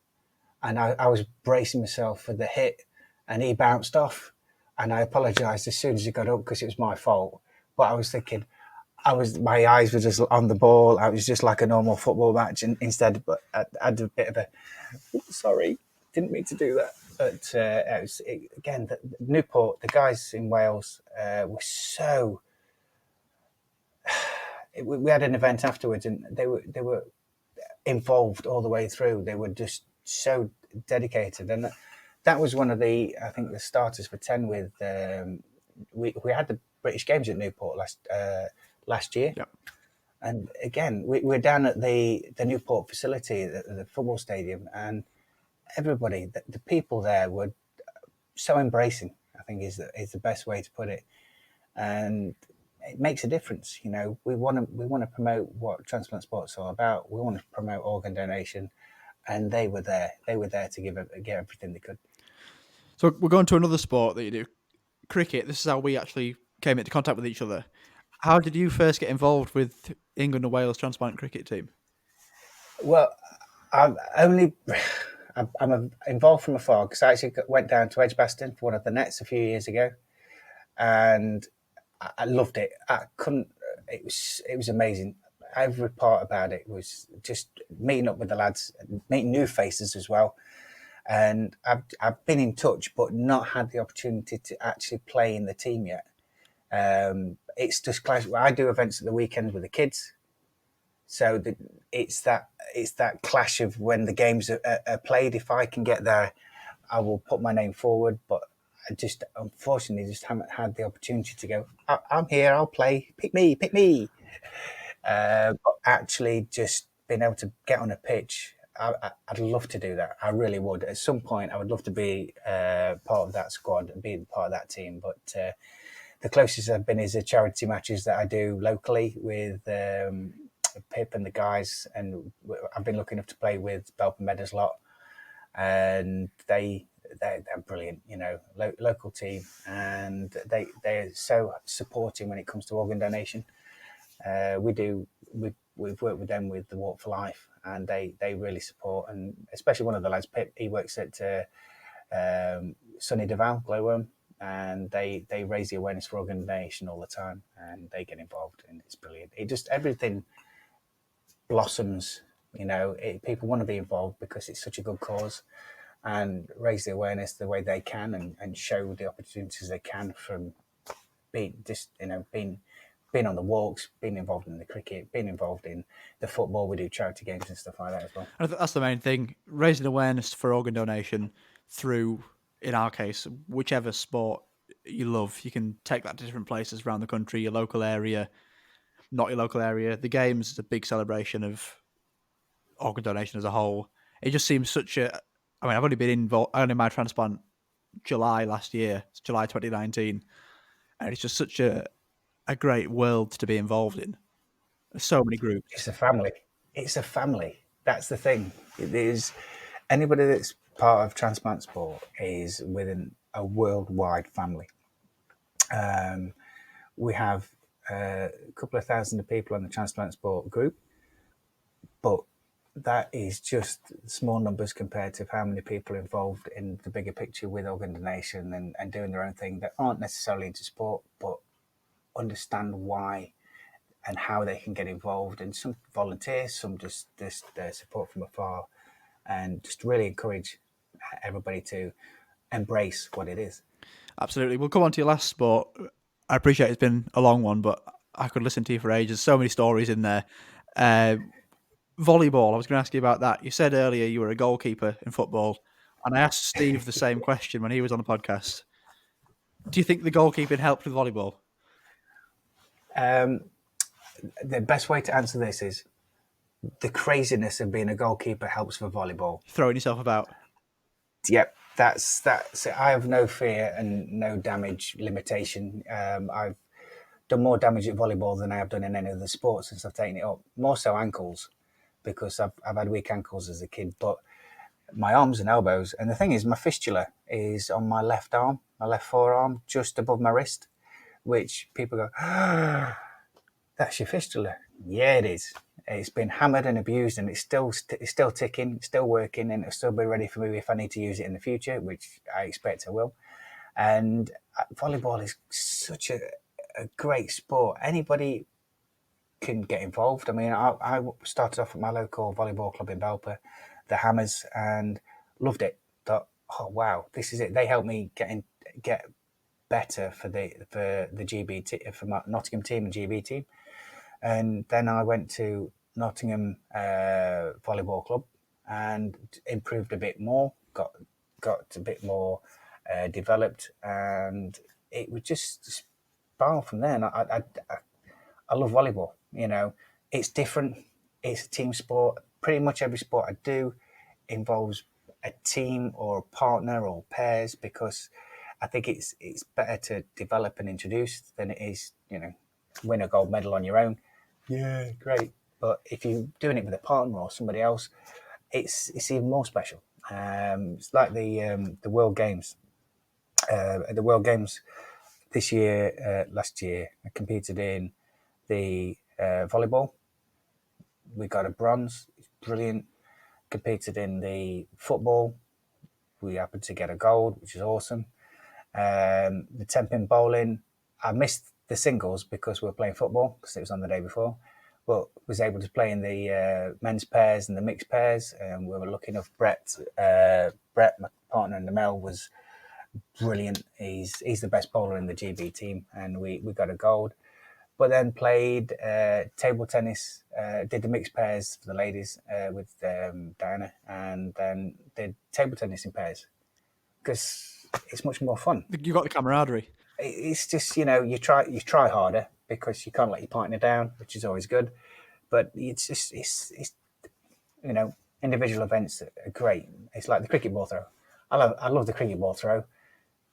and I was bracing myself for the hit, and he bounced off, and I apologised as soon as he got up because it was my fault. But I was thinking, my eyes were just on the ball. I was just like a normal football match, and instead, but I had a bit of a sorry, didn't mean to do that. But again, Newport, the guys in Wales were so. We had an event afterwards, and they were involved all the way through. They were just so dedicated, and that was one of I think the starters for 10 with. We had the British Games at Newport last year. Yep. And again, we're down at the Newport facility, the football stadium, and everybody, the people there were so embracing. I think is the best way to put it, and it makes a difference. We want to promote what transplant sports are about. We want to promote organ donation, and they were there. They were there to give everything they could. So we're going to another sport that you do, cricket. This is how we actually came into contact with each other. How did you first get involved with England and Wales transplant cricket team? Well, I've only I'm involved from afar because I actually went down to Edgbaston for one of the nets a few years ago, and I loved it. I couldn't. It was amazing. Every part about it was just meeting up with the lads, meeting new faces as well. And I've been in touch, but not had the opportunity to actually play in the team yet. It's just clash. I do events at the weekends with the kids, so it's that clash of when the games are played. If I can get there, I will put my name forward. But I just unfortunately just haven't had the opportunity to go. I'm here. I'll play. Pick me. Pick me. But actually, just being able to get on a pitch, I'd love to do that. I really would. At some point, I would love to be part of that squad and be part of that team. But the closest I've been is the charity matches that I do locally with Pip and the guys, and I've been lucky enough to play with Belper Meadows a lot, and they're brilliant, local team, and they're so supporting when it comes to organ donation. We've worked with them with the Walk for Life, and they really support, and especially one of the lads, Pip, he works at Sunny Deval Glowworm, and they raise the awareness for organ donation all the time, and they get involved, and it's brilliant. It just everything blossoms. People want to be involved because it's such a good cause, and raise the awareness the way they can, and show the opportunities they can from being on the walks, being involved in the cricket, being involved in the football. We do charity games and stuff like that as well. I think that's the main thing, raising awareness for organ donation through, in our case, whichever sport you love. You can take that to different places around the country, your local area, not your local area. The Games is a big celebration of organ donation as a whole. It just seems such a... I mean, I've only been involved... I only had my transplant July last year, July 2019, and it's just such a great world to be involved in. There's so many groups. It's a family. It's a family. That's the thing. It is anybody that's part of transplant sport is within a worldwide family. We have a couple of thousand of people on the transplant sport group, but that is just small numbers compared to how many people are involved in the bigger picture with organ donation and doing their own thing that aren't necessarily into sport, but understand why and how they can get involved. And some volunteers, some just support from afar, and just really encourage everybody to embrace what it is. Absolutely. We'll come on to your last sport. I appreciate it's been a long one, but I could listen to you for ages. So many stories in there. Volleyball, I was going to ask you about that. You said earlier you were a goalkeeper in football, and I asked Steve the same question when he was on the podcast. Do you think the goalkeeping helped with volleyball? The best way to answer this is the craziness of being a goalkeeper helps for volleyball. Throwing yourself about. Yep, that's it. I have no fear and no damage limitation. I've done more damage at volleyball than I have done in any other sport since I've taken it up. More so ankles, because I've had weak ankles as a kid, but my arms and elbows. And the thing is, my fistula is on my left arm, my left forearm, just above my wrist, which people go, "Ah, that's your fistula." Yeah, it is. It's been hammered and abused, and it's still ticking, still working, and it'll still be ready for me if I need to use it in the future, which I expect I will. And volleyball is such a great sport. Anybody can get involved. I mean, I started off at my local volleyball club in Belper, the Hammers, and loved it. Thought, oh wow, this is it. They helped me get better for the GB for my Nottingham team and GB team. And then I went to Nottingham Volleyball Club and improved a bit more, got a bit more developed, and it would just spiral from there. And I love volleyball. It's different. It's a team sport. Pretty much every sport I do involves a team or a partner or pairs, because I think it's better to develop and introduce than it is, win a gold medal on your own. Yeah, great. But if you're doing it with a partner or somebody else, it's even more special. It's like the World Games. At the World Games this year, last year, I competed in the volleyball. We got a bronze. It's brilliant. Competed in the football. We happened to get a gold, which is awesome. The 10-pin bowling, I missed the singles because we were playing football, because it was on the day before, but was able to play in the men's pairs and the mixed pairs. And we were lucky enough. Brett, my partner in the Mel, was brilliant. He's the best bowler in the GB team, and we got a gold. But then played table tennis, did the mixed pairs for the ladies with Diana, and then did table tennis in pairs, because it's much more fun. You got the camaraderie. It's just, you try harder because you can't let your partner down, which is always good. But it's just it's individual events are great. It's like the cricket ball throw. I love the cricket ball throw,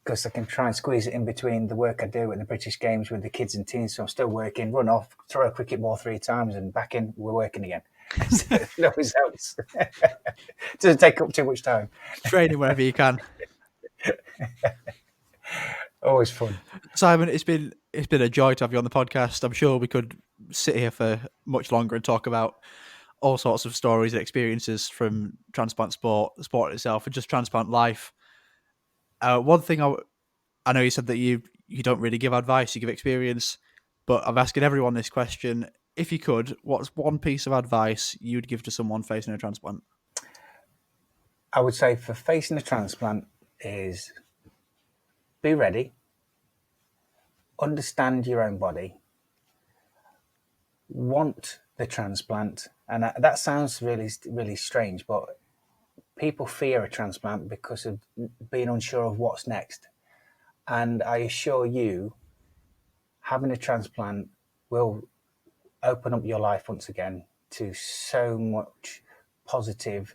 because I can try and squeeze it in between the work I do at the British Games with the kids and teens. So I'm still working, run off, throw a cricket ball 3 times, and back in. We're working again. So it always helps. Doesn't take up too much time. Training wherever you can. Always fun. Simon, it's been a joy to have you on the podcast. I'm sure we could sit here for much longer and talk about all sorts of stories and experiences from transplant sport, the sport itself, and just transplant life. One thing I know you said that you don't really give advice, you give experience, but I'm asking everyone this question. If you could, what's one piece of advice you'd give to someone facing a transplant? I would say for facing a transplant is be ready, understand your own body, want the transplant. And that sounds really, really strange, but people fear a transplant because of being unsure of what's next. And I assure you, having a transplant will open up your life once again to so much positive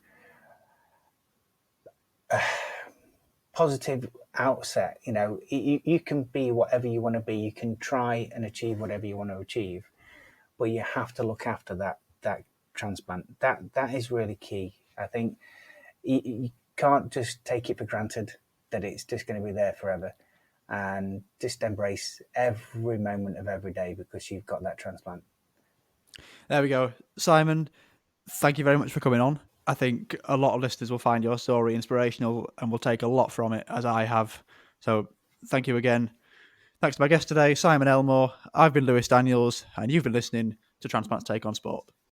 positive outset. You can be whatever you want to be, you can try and achieve whatever you want to achieve, but you have to look after that transplant. That is really key. I think you can't just take it for granted that it's just going to be there forever, and just embrace every moment of every day because you've got that transplant. There we go. Simon, thank you very much for coming on. I think a lot of listeners will find your story inspirational and will take a lot from it, as I have. So thank you again. Thanks to my guest today, Simon Elmore. I've been Lewis Daniels, and you've been listening to Transplant's Take on Sport.